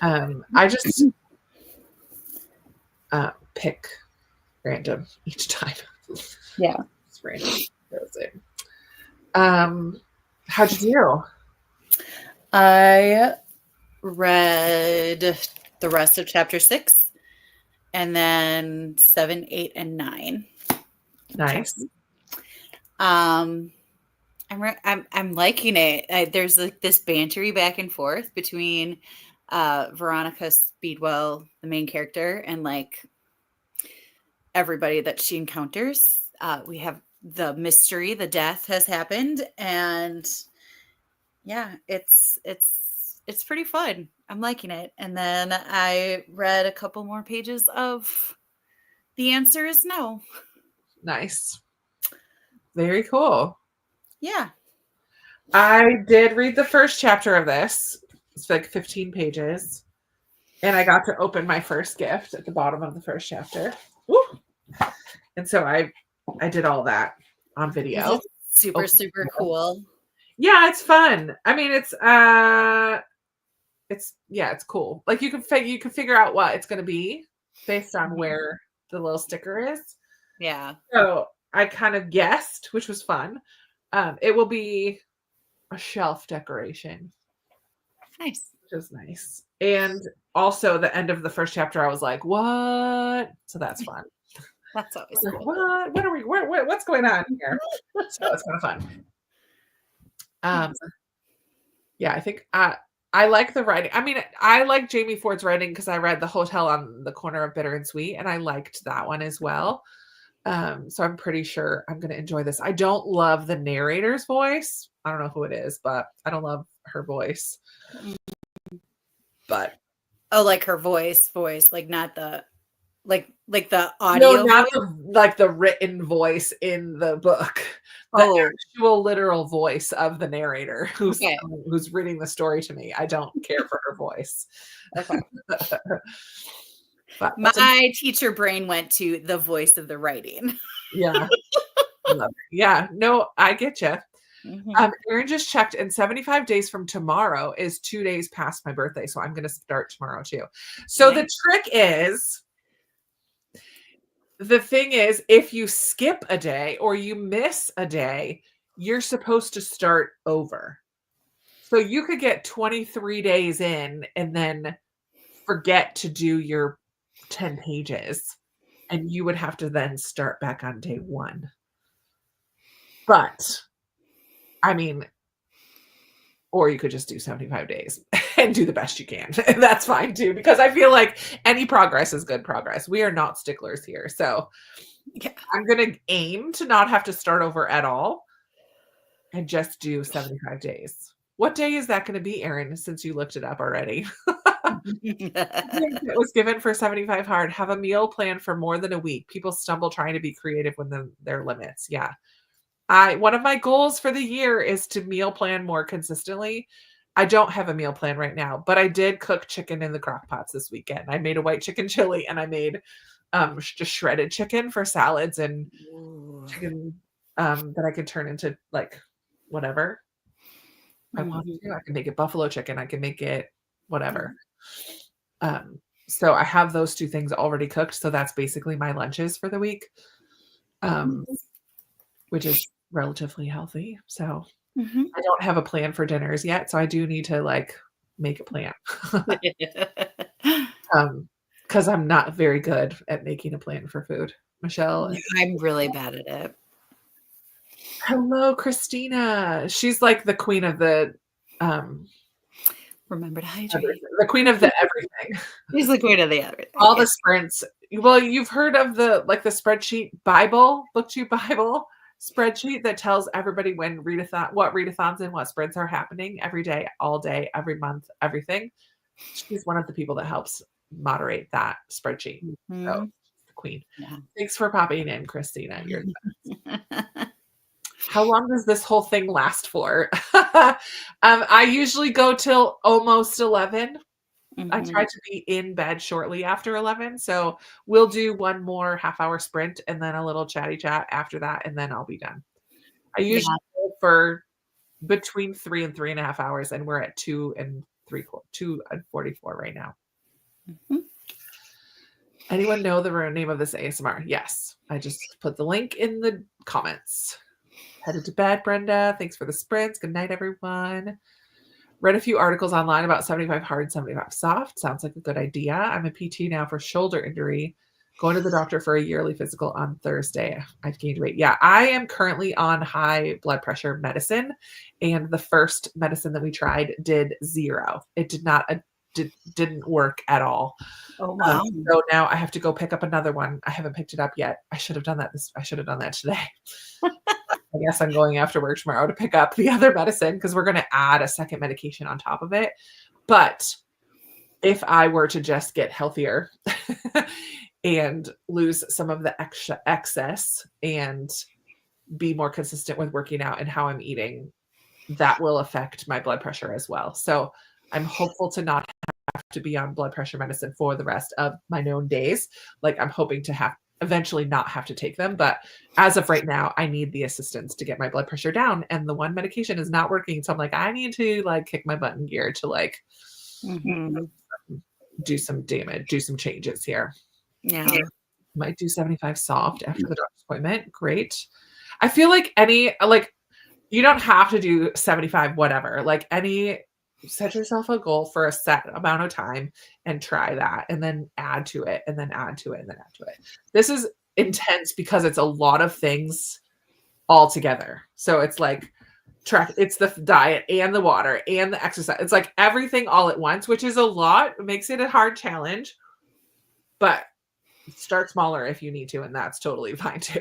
I just pick random each time. Yeah. It's random. Goes in. How'd you do? I read the rest of chapter 6 and then 7, 8, and 9. Nice. I'm liking it. There's like this bantery back and forth between Veronica Speedwell, the main character, and like everybody that she encounters. We have the mystery, the death has happened, and yeah, it's pretty fun. I'm liking it. And then I read a couple more pages of The Answer Is No. Nice. Very cool. Yeah. I did read the first chapter of this. It's like 15 pages. And I got to open my first gift at the bottom of the first chapter. Woo! And so I did all that on video. Super cool. Yeah, it's fun. I mean, it's cool. Like you can figure out what it's going to be based on where the little sticker is. Yeah. So I kind of guessed, which was fun. It will be a shelf decoration. Nice. Which is nice. And also the end of the first chapter, I was like, what? So that's fun. That's always cool. What are we, what's going on here? So it's kind of fun. Yeah, I think I like the writing. I mean, I like Jamie Ford's writing because I read The Hotel on the Corner of Bitter and Sweet, and I liked that one as well. So I'm pretty sure I'm going to enjoy this. I don't love the narrator's voice. I don't know who it is, but I don't love her voice. But like her voice, like not the like the audio. No, not the written voice in the book. The actual literal voice of the narrator who's reading the story to me. I don't care for her voice. Okay. But my teacher brain went to the voice of the writing. Yeah. Yeah. No, I get you. Mm-hmm. Erin just checked, and 75 days from tomorrow is 2 days past my birthday. So I'm going to start tomorrow too. So the trick is, the thing is, if you skip a day or you miss a day, you're supposed to start over. So you could get 23 days in and then forget to do your 10 pages, and you would have to then start back on day 1. But I mean, or you could just do 75 days and do the best you can. That's fine too, because I feel like any progress is good progress. We are not sticklers here. So I'm going to aim to not have to start over at all and just do 75 days. What day is that going to be, Erin, since you looked it up already? It was given for 75 hard. Have a meal plan for more than a week. People stumble trying to be creative when their limits. Yeah. One of my goals for the year is to meal plan more consistently. I don't have a meal plan right now, but I did cook chicken in the crock pots this weekend. I made a white chicken chili, and I made just shredded chicken for salads and chicken that I could turn into like whatever I want to. I can make it buffalo chicken. I can make it whatever. So I have those 2 things already cooked. So that's basically my lunches for the week, which is relatively healthy. So I don't have a plan for dinners yet. So I do need to like make a plan. Because I'm not very good at making a plan for food. Michelle? I'm really bad at it. Hello, Christina. She's like the queen of the Remember to hydrate. The queen of the everything. She's the queen of the everything. All the sprints. Well, you've heard of the spreadsheet Bible, BookTube Bible spreadsheet that tells everybody what readathons and what sprints are happening every day, all day, every month, everything. She's one of the people that helps moderate that spreadsheet. Mm-hmm. So the queen. Yeah. Thanks for popping in, Christina. You're How long does this whole thing last for? I usually go till almost 11. I try to be in bed shortly after 11. So we'll do one more half-hour sprint and then a little chatty chat after that, and then I'll be done. I usually go for between 3 and 3.5 hours, and we're at 2 and 44 right now. Anyone know the name of this ASMR? Yes. I just put the link in the comments. Headed to bed, Brenda. Thanks for the sprints. Good night, everyone. Read a few articles online about 75 hard, 75 soft. Sounds like a good idea. I'm a PT now for shoulder injury. Going to the doctor for a yearly physical on Thursday. I've gained weight. Yeah, I am currently on high blood pressure medicine. And the first medicine that we tried did 0. It didn't work at all. Oh, wow. So now I have to go pick up another one. I haven't picked it up yet. I should have done that. I should have done that today. I guess I'm going after work tomorrow to pick up the other medicine because we're going to add a second medication on top of it. But if I were to just get healthier and lose some of the excess and be more consistent with working out and how I'm eating, that will affect my blood pressure as well. So I'm hopeful to not have to be on blood pressure medicine for the rest of my known days. Like I'm hoping to eventually not have to take them. But as of right now, I need the assistance to get my blood pressure down. And the one medication is not working. So I'm like, I need to kick my butt in gear to do some damage, do some changes here. Yeah. Might do 75 soft after the doctor's appointment. Great. I feel like you don't have to do 75, whatever. Set yourself a goal for a set amount of time and try that and then add to it and then add to it and then add to it. This is intense because it's a lot of things all together. So it's it's the diet and the water and the exercise. It's like everything all at once, which is a lot. It makes it a hard challenge, but start smaller if you need to. And that's totally fine too.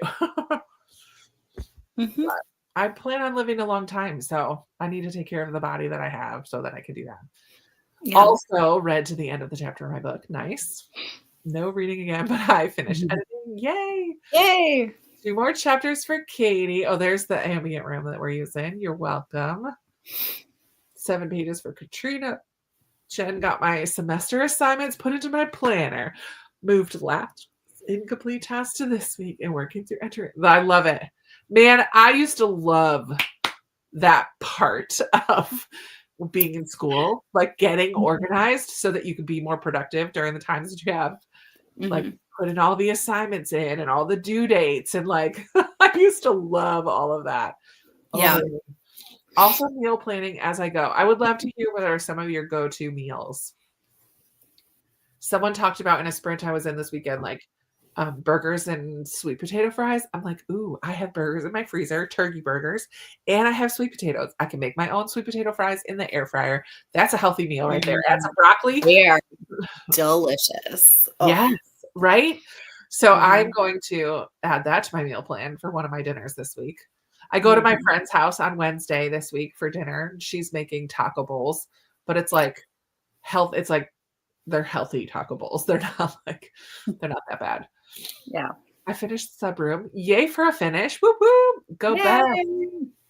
But I plan on living a long time, so I need to take care of the body that I have so that I can do that. Yeah. Also read to the end of the chapter of my book. Nice. No reading again, but I finished editing. Yay! Yay! 2 more chapters for Katie. Oh, there's the ambient room that we're using. You're welcome. 7 pages for Katrina. Jen got my semester assignments put into my planner. Moved last incomplete task to this week and working through entering. I love it. Man, I used to love that part of being in school, like getting organized so that you could be more productive during the times that you have, putting all the assignments in and all the due dates. And I used to love all of that. Yeah. Also meal planning as I go. I would love to hear what are some of your go-to meals. Someone talked about in a sprint I was in this weekend, burgers and sweet potato fries. I'm like, ooh, I have burgers in my freezer, turkey burgers, and I have sweet potatoes. I can make my own sweet potato fries in the air fryer. That's a healthy meal right there. Add some broccoli. They are delicious. Oh. Yes, right? So I'm going to add that to my meal plan for one of my dinners this week. I go to my friend's house on Wednesday this week for dinner. She's making taco bowls, but it's health. It's they're healthy taco bowls. They're not that bad. Yeah. I finished Subroom. Yay for a finish. Woo woo. Go back.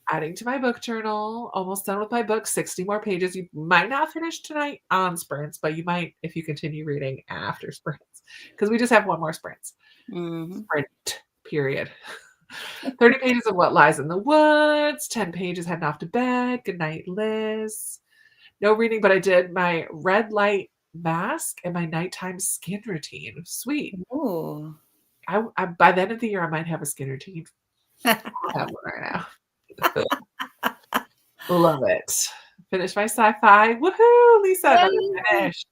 Adding to my book journal. Almost done with my book. 60 more pages. You might not finish tonight on sprints, but you might if you continue reading after sprints. Because we just have one more sprints. Sprint, period. 30 pages of What Lies in the Woods. 10 pages heading off to bed. Good night, Liz. No reading, but I did my red light mask and my nighttime skin routine. Sweet. Ooh. I by the end of the year I might have a skin routine. I have one right now. Love it. Finished my sci-fi. Woohoo, Lisa. Another finish.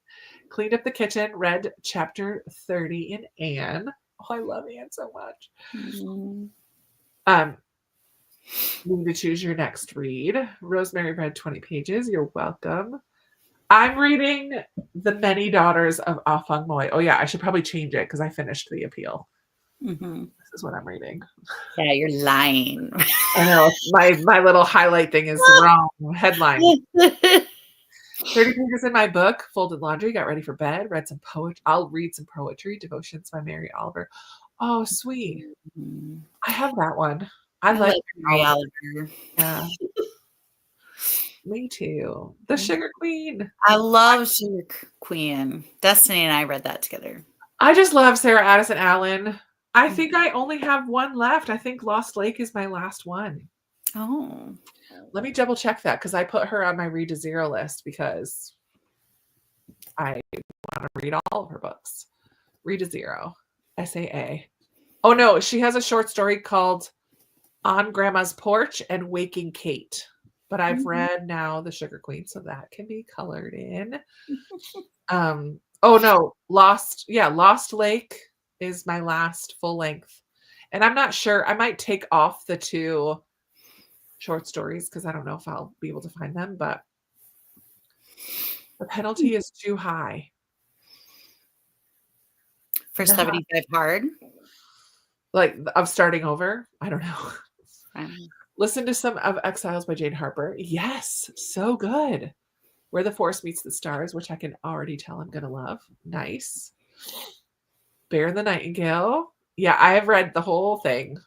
Cleaned up the kitchen. Read chapter 30 in Anne. Oh, I love Anne so much. You need to choose your next read. Rosemary read 20 pages. You're welcome. I'm reading The Many Daughters of Ah Feng Moi. Oh yeah, I should probably change it because I finished The Appeal. Mm-hmm. This is what I'm reading. Yeah, you're lying. I know my little highlight thing is wrong. Headline. 30 pages in my book, folded laundry, got ready for bed, read some poetry. I'll read some poetry, Devotions by Mary Oliver. Oh, sweet. I have that one. I like Mary Oliver. Yeah. Me too. The Sugar Queen. I love Sugar Queen. Destiny and I read that together. I just love Sarah Addison Allen. I think I only have one left. I think Lost Lake is my last one. Oh. Let me double check that because I put her on my read to zero list because I want to read all of her books. Read to zero. SAA. Oh no, she has a short story called On Grandma's Porch and Waking Kate. But I've read now The Sugar Queen, so that can be colored in. Oh no, Lost Lake is my last full length. And I'm not sure. I might take off the 2 short stories because I don't know if I'll be able to find them, but the penalty is too high. For 75 hard? Like of starting over? I don't know. Listen to some of Exiles by Jane Harper. Yes, so good. Where the Forest Meets the Stars, which I can already tell I'm going to love. Nice. Bear and the Nightingale. Yeah, I have read the whole thing.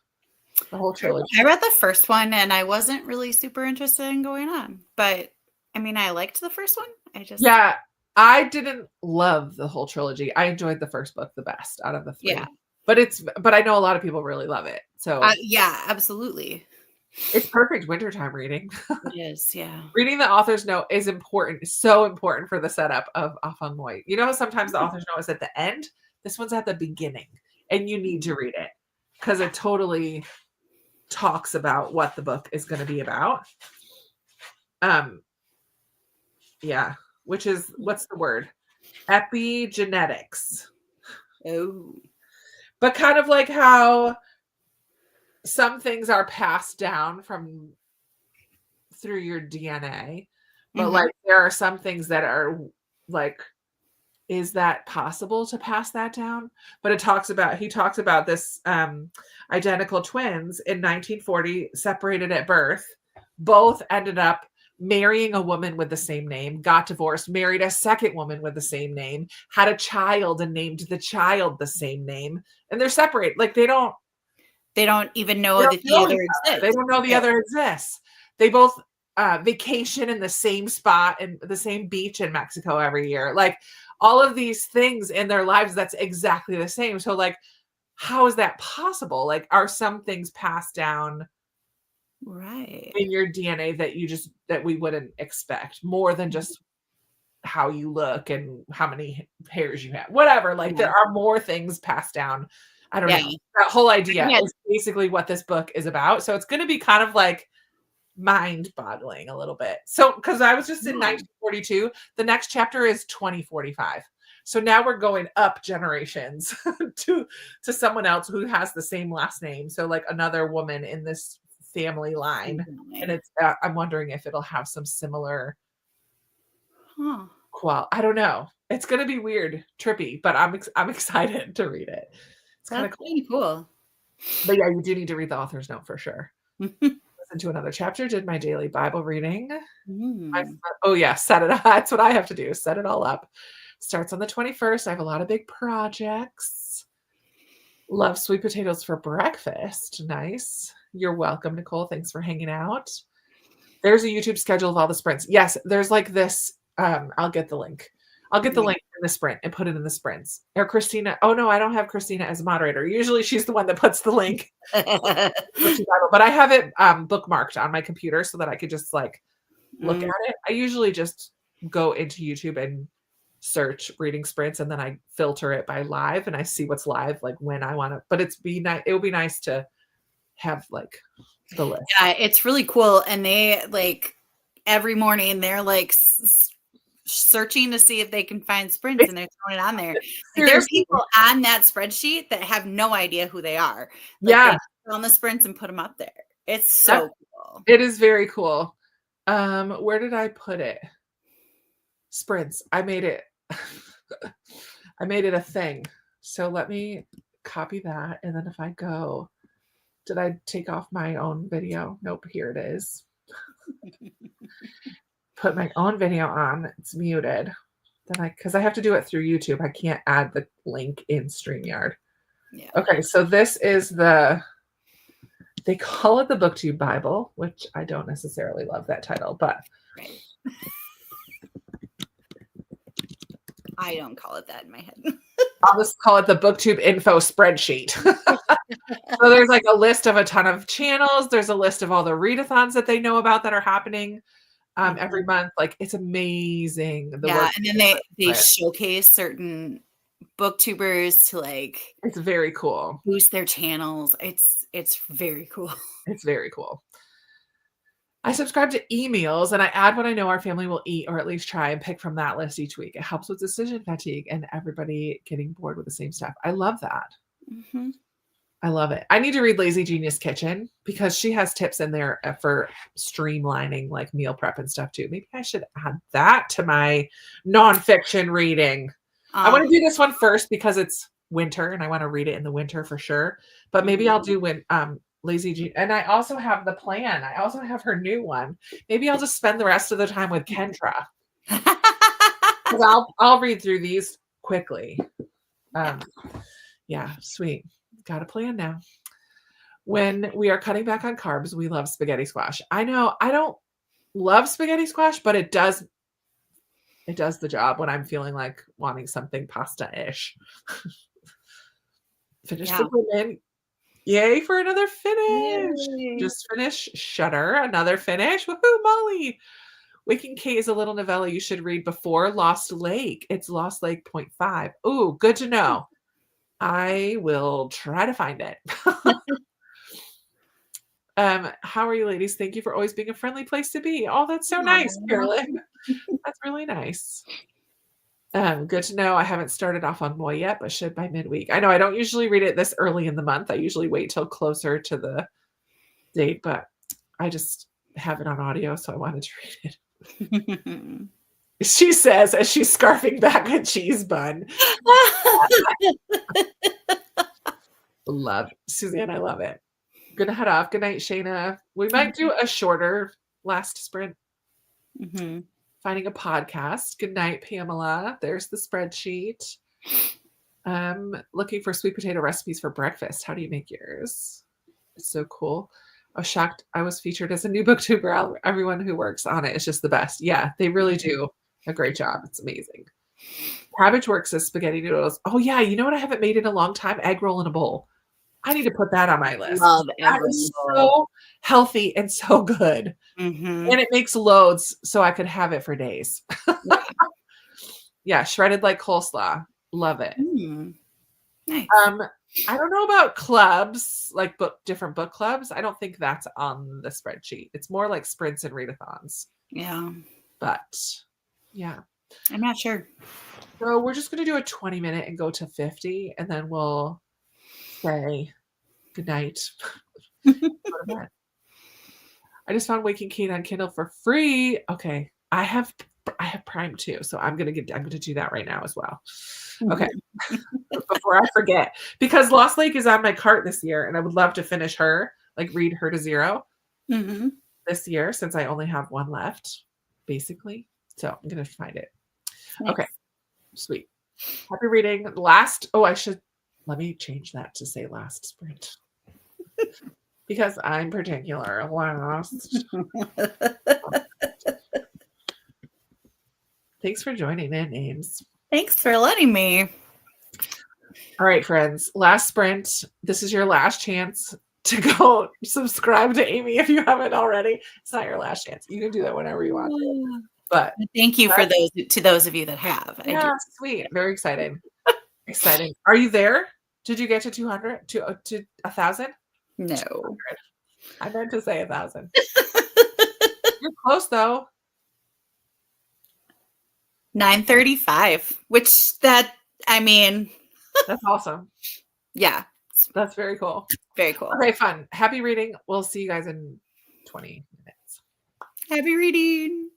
The whole trilogy. I read the first one and I wasn't really super interested in going on. But I mean, I liked the first one. Yeah, I didn't love the whole trilogy. I enjoyed the first book the best out of the 3. Yeah. But I know a lot of people really love it. So yeah, absolutely. It's perfect wintertime reading. It is, yeah. Reading the author's note is important, so important for the setup of Ah Feng Moi. You know how sometimes the author's note is at the end? This one's at the beginning, and you need to read it because it totally talks about what the book is going to be about. Yeah, which is, what's the word? Epigenetics. Oh. But kind of like how some things are passed down through your DNA, but like there are some things that are like, is that possible to pass that down? But he talks about this identical twins in 1940, separated at birth, both ended up marrying a woman with the same name, got divorced, married a second woman with the same name, had a child and named the child the same name, and they're separated. Like they don't even know that the other exists. They don't know the other exists. They both vacation in the same spot and the same beach in Mexico every year. Like all of these things in their lives, that's exactly the same. So like, how is that possible? Like, are some things passed down in your DNA that we wouldn't expect, more than just how you look and how many hairs you have, whatever. Like there are more things passed down. I don't know. That whole idea is basically what this book is about. So it's going to be kind of like mind-boggling a little bit. So because I was just in 1942, the next chapter is 2045. So now we're going up generations to someone else who has the same last name. So like another woman in this family line, and it's I'm wondering if it'll have some similar I don't know. It's going to be weird, trippy, but I'm excited to read it. It's kind of cool. But yeah, you do need to read the author's note for sure. Listen to another chapter, did my daily Bible reading. Oh yeah, set it up. That's what I have to do. Set it all up. Starts on the 21st. I have a lot of big projects. Love sweet potatoes for breakfast. Nice. You're welcome, Nicole. Thanks for hanging out. There's a YouTube schedule of all the sprints. Yes, there's like this. I'll get the link. I'll get the link in the sprint and put it in the sprints. Or Christina. Oh no, I don't have Christina as a moderator. Usually she's the one that puts the link. But I have it bookmarked on my computer so that I could just like look at it. I usually just go into YouTube and search reading sprints, and then I filter it by live, and I see what's live, like when I want to. But it will be nice to have like the list. Yeah, it's really cool. And they like every morning they're like searching to see if they can find sprints, and they're throwing it on there. There are people on that spreadsheet that have no idea who they are. Like, they on the sprints and put them up there. It's so cool. It is very cool. Where did I put it? sprints. I made it. I made it a thing. So let me copy that. And then if I go, did I take off my own video? Nope, here it is. Put my own video on. It's muted. Then because I have to do it through YouTube. I can't add the link in StreamYard. Yeah. Okay, so this is they call it the BookTube Bible, which I don't necessarily love that title, but right. I don't call it that in my head. I'll just call it the BookTube info spreadsheet. So there's like a list of a ton of channels. There's a list of all the readathons that they know about that are happening every month. Like it's amazing. And then they showcase certain booktubers to like it's very cool. Boost their channels. It's very cool. It's very cool. I subscribe to emails and I add what I know our family will eat or at least try and pick from that list each week. It helps with decision fatigue and everybody getting bored with the same stuff. I love that. Mm-hmm. I love it. I need to read Lazy Genius Kitchen because she has tips in there for streamlining like meal prep and stuff too. Maybe I should add that to my nonfiction reading. I want to do this one first because it's winter and I want to read it in the winter for sure. But maybe I'll do Lazy Genius. And I also have the plan. I also have her new one. Maybe I'll just spend the rest of the time with Kendra. Because I'll read through these quickly. Yeah, sweet. Got a plan now. When we are cutting back on carbs, we love spaghetti squash. I know I don't love spaghetti squash, but it does the job when I'm feeling like wanting something pasta-ish. Finish the women. Yay for another finish. Yay. Just finish Shutter. Another finish. Woohoo, Molly. Waking Kate is a little novella you should read before Lost Lake. It's Lost Lake 0.5. Ooh, good to know. I will try to find it. How are you ladies? Thank you for always being a friendly place to be. Oh, that's so nice, Carolyn. That's really nice. Good to know. I haven't started off on Moi yet, but should by midweek. I know I don't usually read it this early in the month. I usually wait till closer to the date, but I just have it on audio, so I wanted to read it. She says as she's scarfing back a cheese bun. Love Suzanne. I love it. Gonna head off. Good night, Shayna. We might do a shorter last sprint. Finding a podcast. Good night, Pamela. There's the spreadsheet. Looking for sweet potato recipes for breakfast. How do you make yours? It's so cool. I was shocked I was featured as a new booktuber. Everyone who works on it is just the best. Yeah, they really do a great job. It's amazing. Cabbage Works as spaghetti noodles. Oh yeah, you know what I haven't made in a long time? Egg roll in a bowl. I need to put that on my list. Love that is so healthy and so good. And it makes loads so I could have it for days. Yeah, shredded like coleslaw. Love it. Nice. I don't know about clubs, like different book clubs. I don't think that's on the spreadsheet. It's more like sprints and readathons. Yeah. But yeah. I'm not sure. So we're just going to do a 20-minute and go to 50, and then we'll say goodnight. I just found Waking Kate on Kindle for free. Okay. I have Prime too, so I'm gonna do that right now as well. Okay. Before I forget, because Lost Lake is on my cart this year, and I would love to finish her, like read her to zero this year, since I only have one left, basically. So I'm gonna find it. Nice. Okay, sweet. Happy reading. Let me change that to say last sprint. Because I'm particular. Last. Thanks for joining in, Ames. Thanks for letting me. All right, friends. Last sprint. This is your last chance to go subscribe to Amy if you haven't already. It's not your last chance. You can do that whenever you want to. But thank you for those of you that have. Yeah, sweet. Very exciting. Exciting. Are you there? Did you get to 200 to 1,000? No. 200. I meant to say 1,000. You're close though. 935, which that's awesome. Yeah. That's very cool. Very cool. Okay, fun. Happy reading. We'll see you guys in 20 minutes. Happy reading.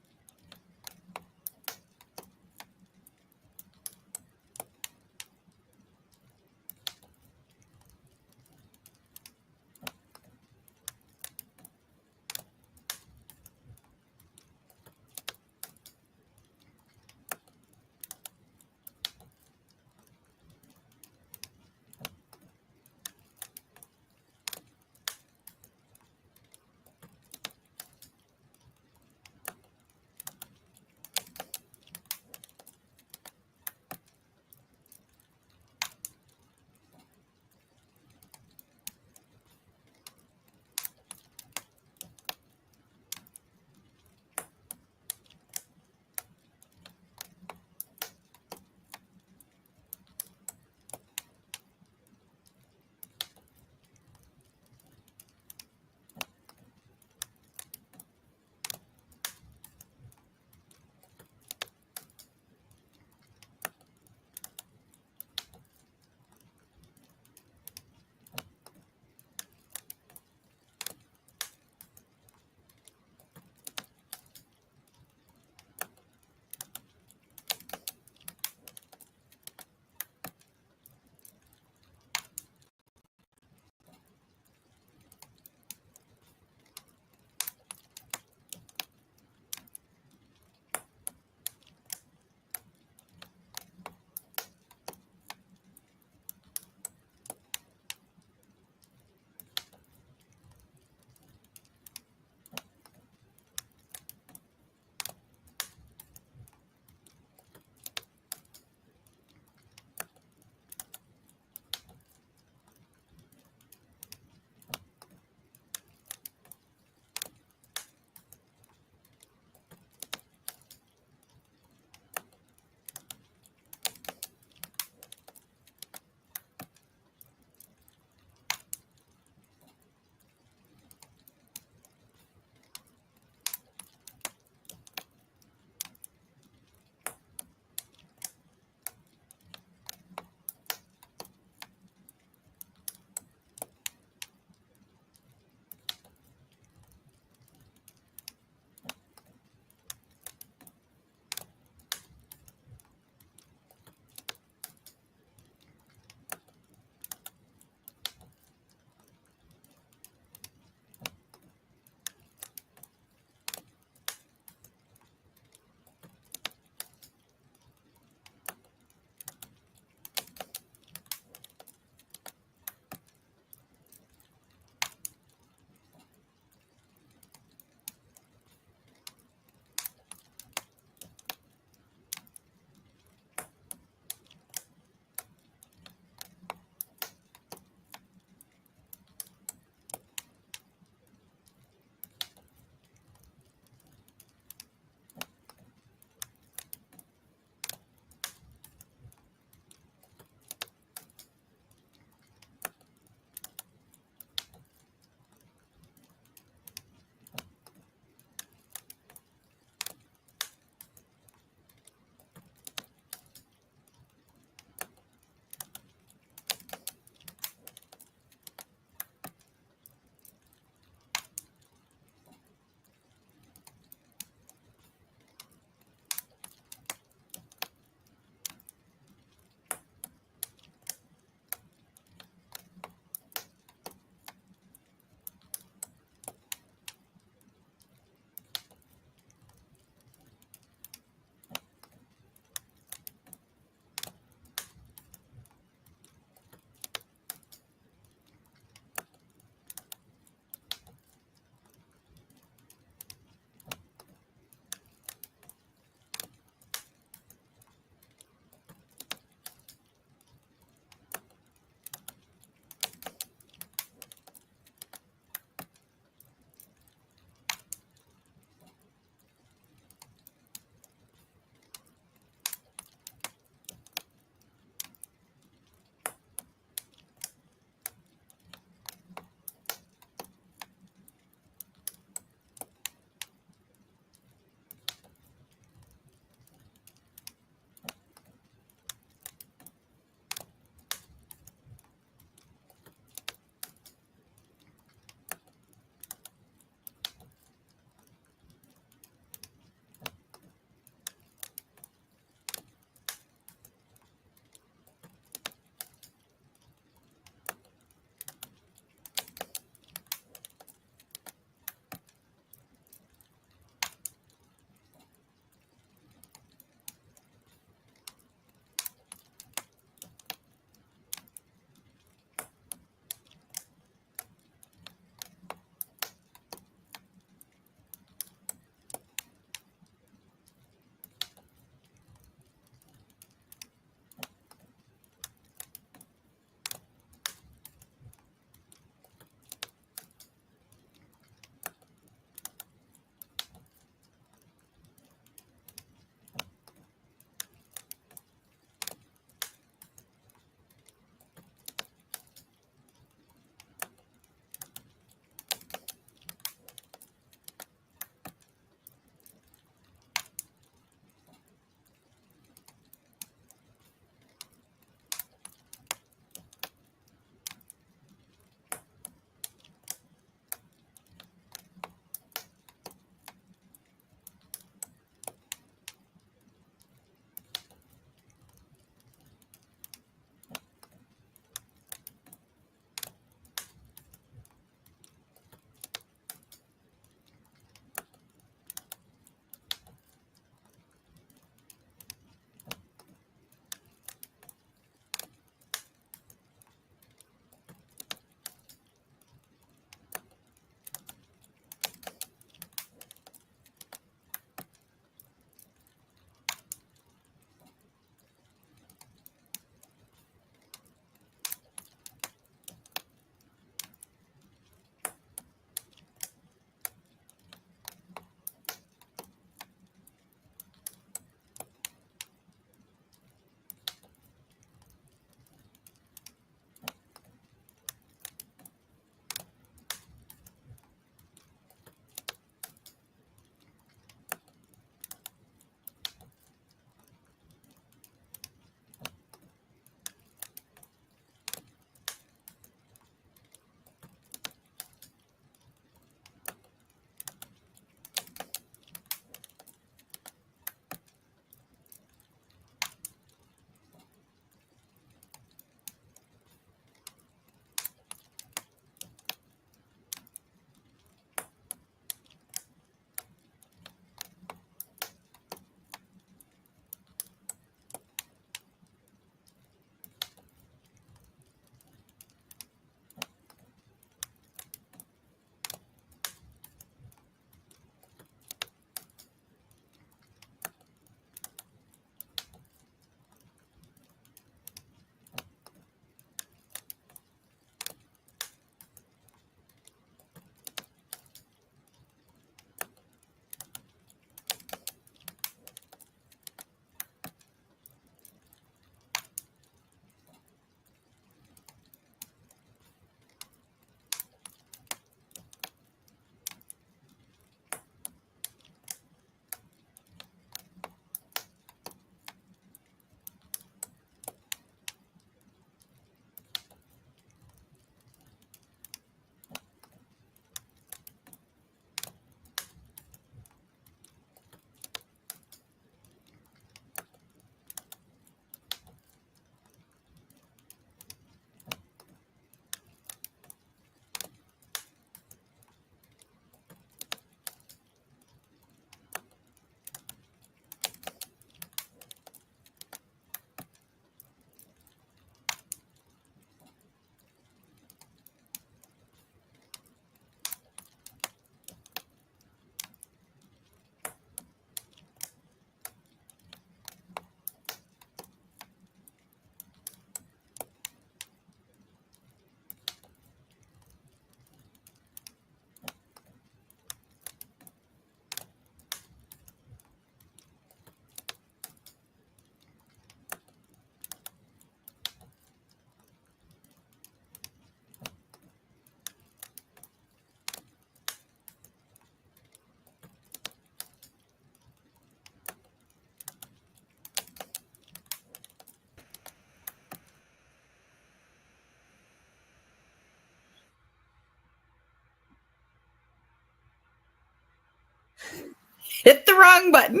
wrong button.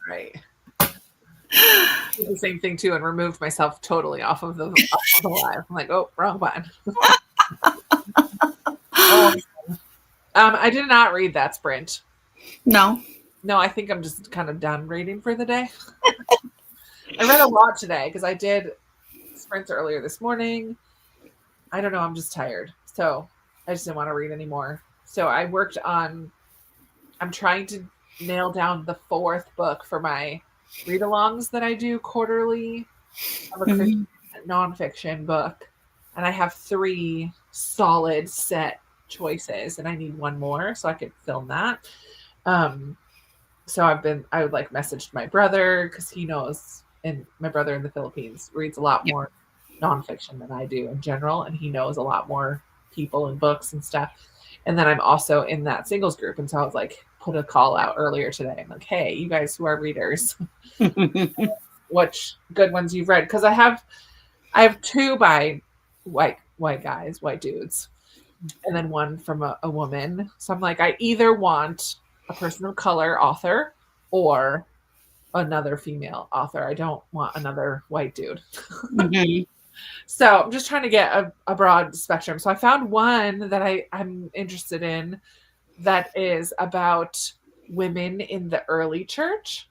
Right. Did the same thing too and removed myself totally off of the live. I'm like, oh, wrong button. I did not read that sprint. No, I think I'm just kind of done reading for the day. I read a lot today because I did sprints earlier this morning. I don't know. I'm just tired. So I just didn't want to read anymore. So I worked on, I'm trying to nail down the 4th book for my read-alongs that I do quarterly of a Christian nonfiction book. And I have 3 solid set choices and I need 1 more so I could film that. So I would like messaged my brother because he knows, and my brother in the Philippines reads a lot more nonfiction than I do in general. And he knows a lot more people and books and stuff. And then I'm also in that singles group. And so I was like, put a call out earlier today. I'm like, hey, you guys who are readers, which good ones you've read? Because I have 2 by white guys, white dudes, and then 1 from a woman. So I'm like, I either want a person of color author or another female author. I don't want another white dude. So I'm just trying to get a broad spectrum. So I found one that I'm interested in that is about women in the early church.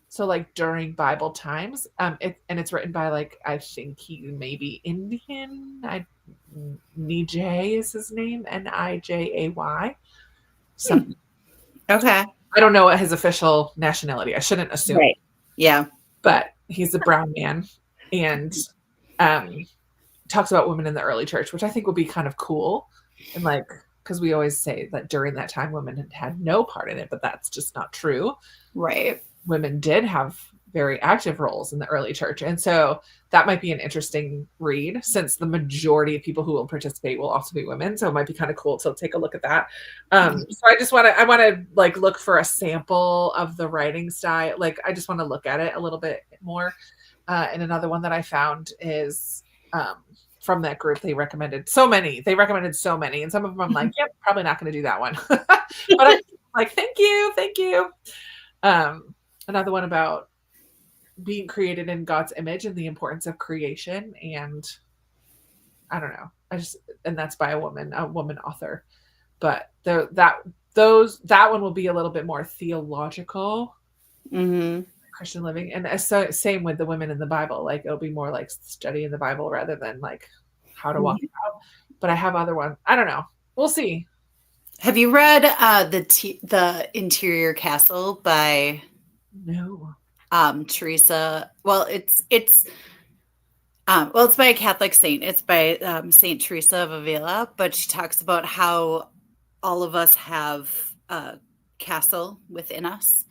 So like during Bible times, it's written by like, I think he may be Indian. Nijay is his name, Nijay. Something. Okay. I don't know what his official nationality. I shouldn't assume. Right. Yeah. But he's a brown man and talks about women in the early church, which I think would be kind of cool. And like, because we always say that during that time women had no part in it, but that's just not true. Right. Women did have very active roles in the early church. And so that might be an interesting read since the majority of people who will participate will also be women. So it might be kind of cool to take a look at that. So I want to like look for a sample of the writing style. Like, I just want to look at it a little bit more. And another one that I found is from that group. They recommended so many. And some of them I'm like, yep, probably not going to do that one. But I'm like, thank you. Another one about being created in God's image and the importance of creation. And I don't know. And that's by a woman author. But that one will be a little bit more theological, Christian living. And so same with the women in the Bible. Like it'll be more like studying the Bible rather than like how to walk it out. But I have other ones. I don't know. We'll see. Have you read the Interior Castle by No. Teresa? Well, it's by a Catholic saint. It's by Saint Teresa of Avila, but she talks about how all of us have a castle within us,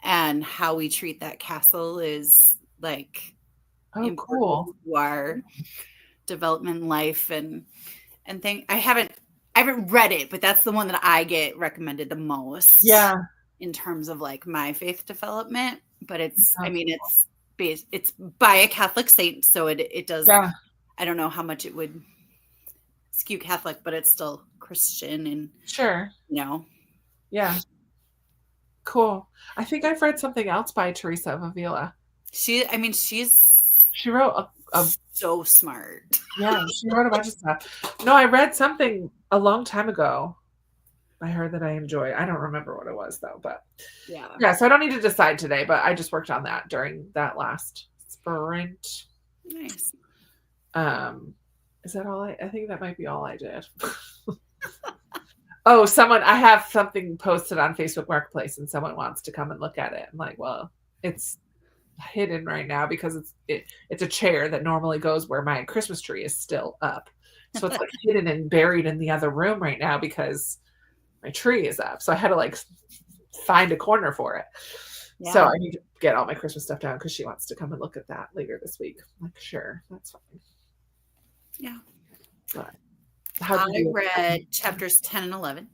and how we treat that castle is like cool to our development in life and thing. I haven't read it, but that's the one that I get recommended the most. Yeah. In terms of like my faith development, but it's by a Catholic saint, so it does. Yeah. I don't know how much it would skew Catholic, but it's still Christian and sure. Yeah. Cool. I think I've read something else by Teresa of Avila. She wrote a so smart. Yeah, she wrote a bunch of stuff. No, I read something a long time ago I heard that I enjoy. I don't remember what it was though, but yeah. So I don't need to decide today, but I just worked on that during that last sprint. Nice. Is that all I think that might be all I did. Oh, I have something posted on Facebook Marketplace and someone wants to come and look at it. I'm like, well, it's hidden right now because it's a chair that normally goes where my Christmas tree is still up. So it's like hidden and buried in the other room right now because my tree is up. So I had to like find a corner for it. Yeah. So I need to get all my Christmas stuff down because she wants to come and look at that later this week. I'm like, sure, that's fine. Yeah. But I read chapters 10 and 11.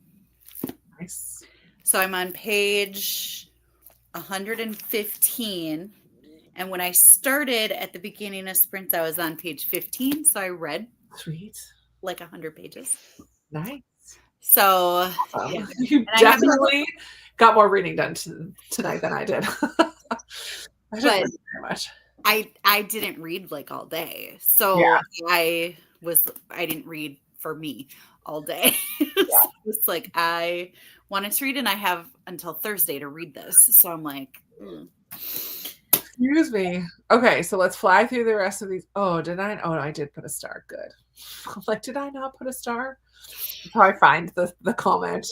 Nice. So I'm on page 115. And when I started at the beginning of sprints, I was on page 15. So I read sweet like 100 pages. Nice. So Awesome. yeah. You And I haven't, definitely got more reading done tonight than I did. I didn't but read very much. I didn't read like all day. Yeah. So I didn't read for me all day. So it's like I wanted to read and I have until Thursday to read this. So I'm like, Excuse me. Okay, so let's fly through the rest of these. Oh, did I? Oh, I did put a star. Good. I'm like, did I not put a star? I'll probably find the comment.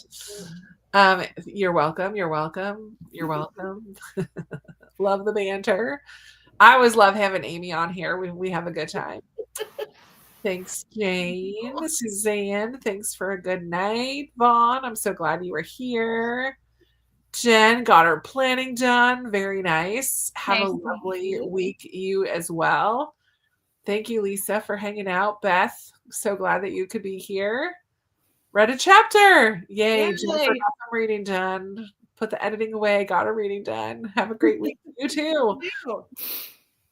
You're welcome. You're welcome. You're welcome. Love the banter. I always love having Amy on here. We have a good time. Thanks, Jane. Suzanne, thanks for a good night. Vaughn, I'm so glad you were here. Jen got her planning done. Very nice. Have a nice. lovely week, you as well. Thank you, Lisa, for hanging out. Beth, so glad that you could be here. Read a chapter. Yay. Jennifer got some reading done. Put the editing away. Got her reading done. Have a great week. You too.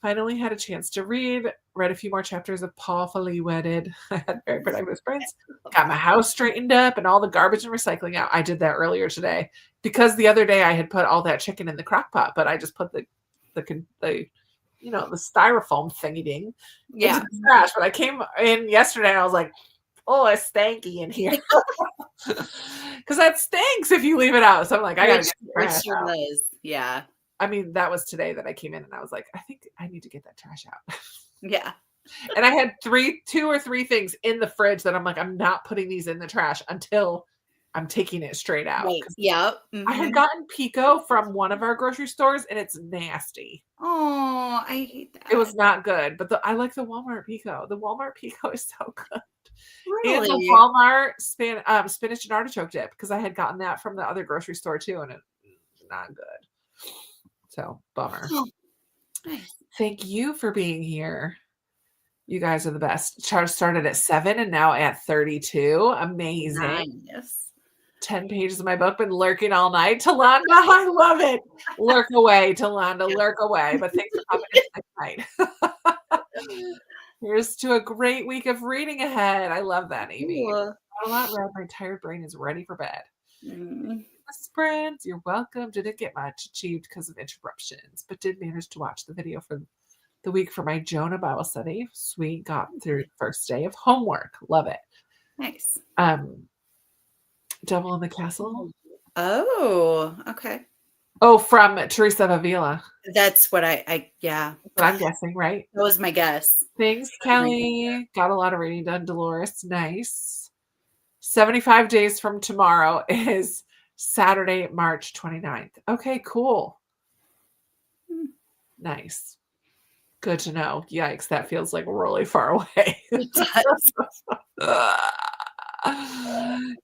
Finally had a chance to read a few more chapters of Paul Fully Wedded. I had very productive sprints. Got my house straightened up and all the garbage and recycling out. I did that earlier today because the other day I had put all that chicken in the crock pot, but I just put the styrofoam thingy ding into the trash. But I came in yesterday and I was like, oh, it's stanky in here. Because that stinks if you leave it out. So I'm like, I gotta get the trash out. Yeah. I mean, that was today that I came in and I was like, I think I need to get that trash out. Yeah. And I had two or three things in the fridge that I'm like, I'm not putting these in the trash until I'm taking it straight out. Right. Yeah. I had gotten Pico from one of our grocery stores and it's nasty. Oh, I hate that. It was not good, but I like the Walmart Pico. The Walmart Pico is so good. Really? And the Walmart spinach and artichoke dip, because I had gotten that from the other grocery store too, and it's not good. So, bummer. Oh, nice. Thank you for being here. You guys are the best. Chart started at 7 and now at 32. Amazing. Nice. 10 pages of my book, been lurking all night. Talanda, I love it. Lurk away, Talanda, lurk away. But thanks for coming in tonight. Here's to a great week of reading ahead. I love that, Amy. Not a lot read. My tired brain is ready for bed. Sprints, you're welcome. Didn't get much achieved because of interruptions, but did manage to watch the video for the week for my Jonah Bible study. Sweet, got through the first day of homework. Love it. Nice. Devil in the Castle. Oh, okay. Oh, from Teresa of Avila. That's what yeah. I'm guessing, right? That was my guess. Thanks, Kelly. Got a lot of reading done, Dolores. Nice. 75 days from tomorrow is Saturday, March 29th. Okay, cool. Nice. Good to know. Yikes, that feels like really far away. It does.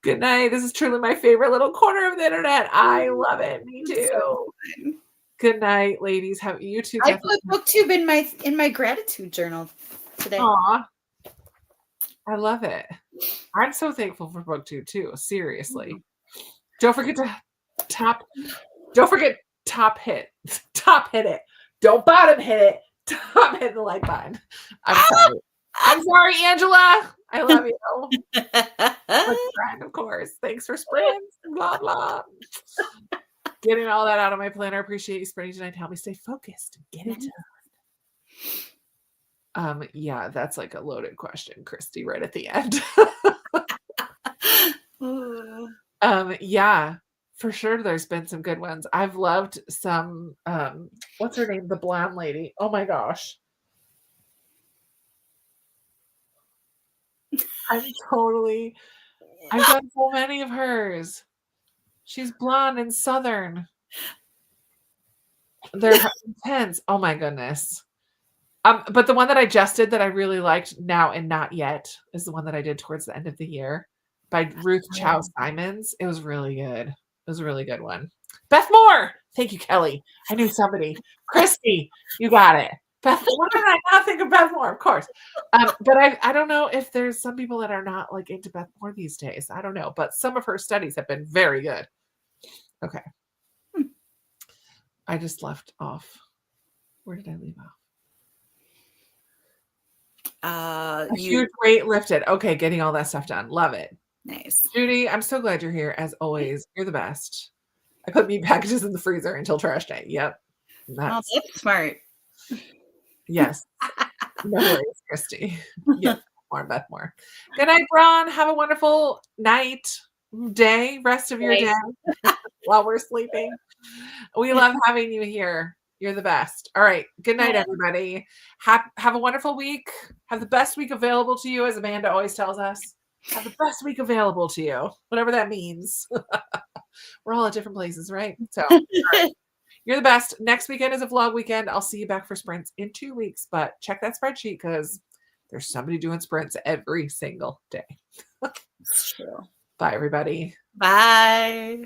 Good night. This is truly my favorite little corner of the internet. I love it. Me too. Good night, ladies. Have you two? I put BookTube in my gratitude journal today. Aw. I love it. I'm so thankful for BookTube too. Seriously. Don't forget top hit it. Don't bottom hit it. Top hit the like button. I'm sorry. I'm sorry, Angela. I love you. Friend, of course. Thanks for sprints. Blah blah. Getting all that out of my planner. Appreciate you sprinting tonight to help me stay focused and get it done. Yeah, that's like a loaded question, Christy, right at the end. Yeah, for sure there's been some good ones. I've loved some what's her name? The blonde lady. Oh my gosh. I've done so many of hers. She's blonde and southern. They're intense. Oh my goodness. But the one that I just did that I really liked, Now and Not Yet, is the one that I did towards the end of the year by Ruth Chow Simons. It was really good. It was a really good one. Beth Moore. Thank you, Kelly. I knew somebody. Christy, you got it. Beth, why did I not think of Beth Moore? Of course. But I don't know if there's some people that are not like into Beth Moore these days. I don't know. But some of her studies have been very good. Okay. I just left off. Where did I leave off? Huge weight lifted. Okay, getting all that stuff done. Love it. Nice. Judy, I'm so glad you're here as always. You're the best. I put meat packages in the freezer until trash day. Yep. Oh, that's smart. Yes. No worries, Christy. Yes, Beth Moore. Good night, Braun. Have a wonderful night, day, rest of your day while we're sleeping. We love having you here. You're the best. All right. Good night, everybody. Have a wonderful week. Have the best week available to you, as Amanda always tells us. Have the best week available to you, whatever that means. We're all at different places, right? So, all right. You're the best. Next weekend is a vlog weekend. I'll see you back for sprints in 2 weeks, but check that spreadsheet because there's somebody doing sprints every single day. It's true. Bye, everybody. Bye.